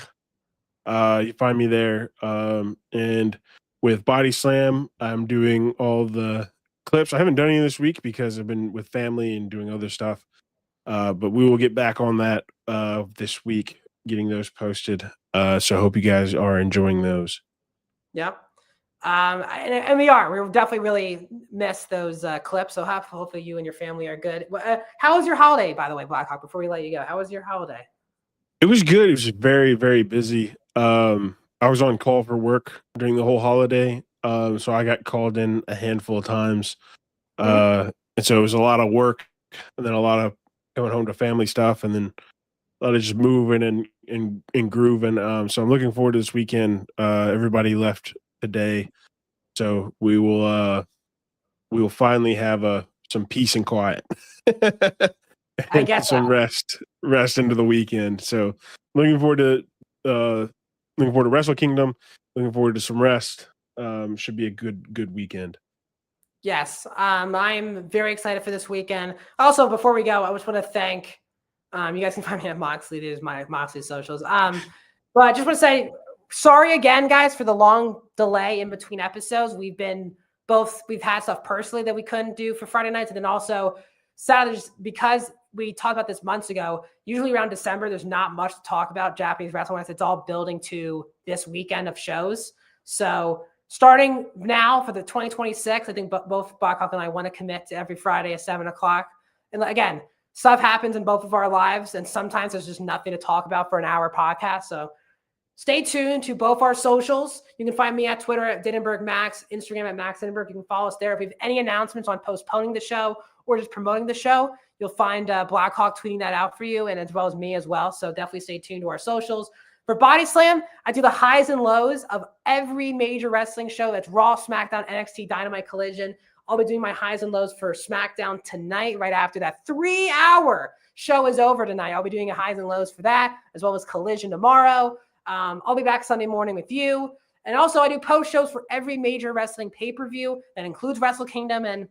S2: You find me there. And with BodySlam, I'm doing all the clips. I haven't done any this week because I've been with family and doing other stuff. But we will get back on that this week, getting those posted. So I hope you guys are enjoying those.
S1: Yep. And we are. We'll definitely really miss those clips. So hopefully you and your family are good. How was your holiday, by the way, Blackhawk, before we let you go? How was your holiday?
S2: It was good. It was very, very busy. I was on call for work during the whole holiday. So I got called in a handful of times. And so it was a lot of work, and then a lot of going home to family stuff, and then a lot of just moving and grooving. So I'm looking forward to this weekend. Everybody left today, so we will finally have some peace and quiet.
S1: I guess
S2: some rest into the weekend. So looking forward to Wrestle Kingdom. Looking forward to some rest. Should be a good weekend.
S1: Yes, I'm very excited for this weekend. Also, before we go, I just want to thank. You guys can find me at Moxley. There's my Moxley socials. But I just want to say sorry again, guys, for the long delay in between episodes. We've had stuff personally that we couldn't do for Friday nights, and then also Saturday, just because we talked about this months ago. Usually around December, there's not much to talk about Japanese wrestling. It's all building to this weekend of shows. So starting now for the 2026, I think both Blackhawk and I want to commit to every Friday at 7:00. And again, stuff happens in both of our lives, and sometimes there's just nothing to talk about for an hour podcast. So stay tuned to both our socials. You can find me at Twitter at DiddenbergMax, Instagram at Max Diddenberg. You can follow us there. If you have any announcements on postponing the show or just promoting the show, you'll find Blackhawk tweeting that out for you, and as well as me as well. So definitely stay tuned to our socials. For BodySlam, I do the highs and lows of every major wrestling show. That's Raw, SmackDown, NXT, Dynamite, Collision. I'll be doing my highs and lows for SmackDown tonight, right after that 3-hour show is over tonight. I'll be doing a highs and lows for that, as well as Collision tomorrow. I'll be back Sunday morning with you. And also I do post shows for every major wrestling pay-per-view. That includes Wrestle Kingdom. And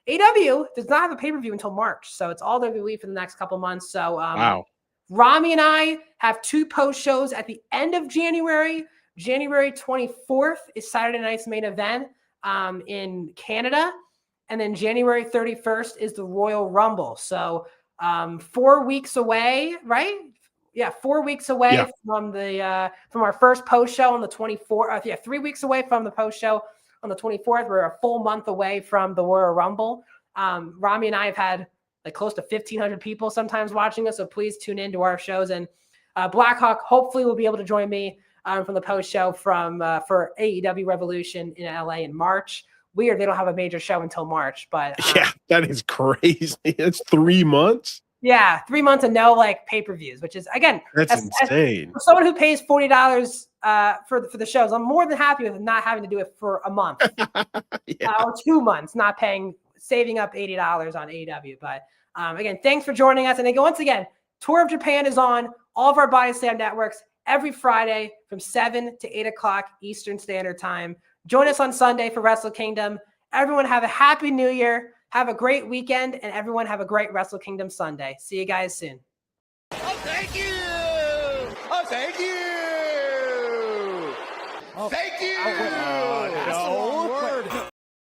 S1: AEW does not have a pay-per-view until March, so it's all WWE for the next couple months. So
S2: Wow.
S1: Rami and I have 2 post shows at the end of January. January 24th is Saturday night's main event in Canada. And then January 31st is the Royal Rumble. So 4 weeks away, right? Yeah, 4 weeks away from the from our first post show on the 24th. 3 weeks away from the post show on the 24th. We're a full month away from the Royal Rumble. Rami and I have had like close to 1,500 people sometimes watching us. So please tune into our shows. And Blackhawk hopefully will be able to join me from the post show for AEW Revolution in LA in March. Weird, they don't have a major show until March, but
S2: yeah, that is crazy. It's 3 months.
S1: Yeah, 3 months and no like pay-per-views, which is again
S2: that's insane.
S1: For someone who pays $40 for the shows, I'm more than happy with not having to do it for a month or 2 months, not saving up $80 on AEW. But again, thanks for joining us. And once again, Tour of Japan is on all of our BodySlam networks every Friday from 7 to 8 o'clock Eastern Standard Time. Join us on Sunday for Wrestle Kingdom. Everyone have a happy New Year. Have a great weekend, and everyone have a great Wrestle Kingdom Sunday. See you guys soon.
S3: Oh, thank you. Oh, thank you. Oh, thank you.
S2: No.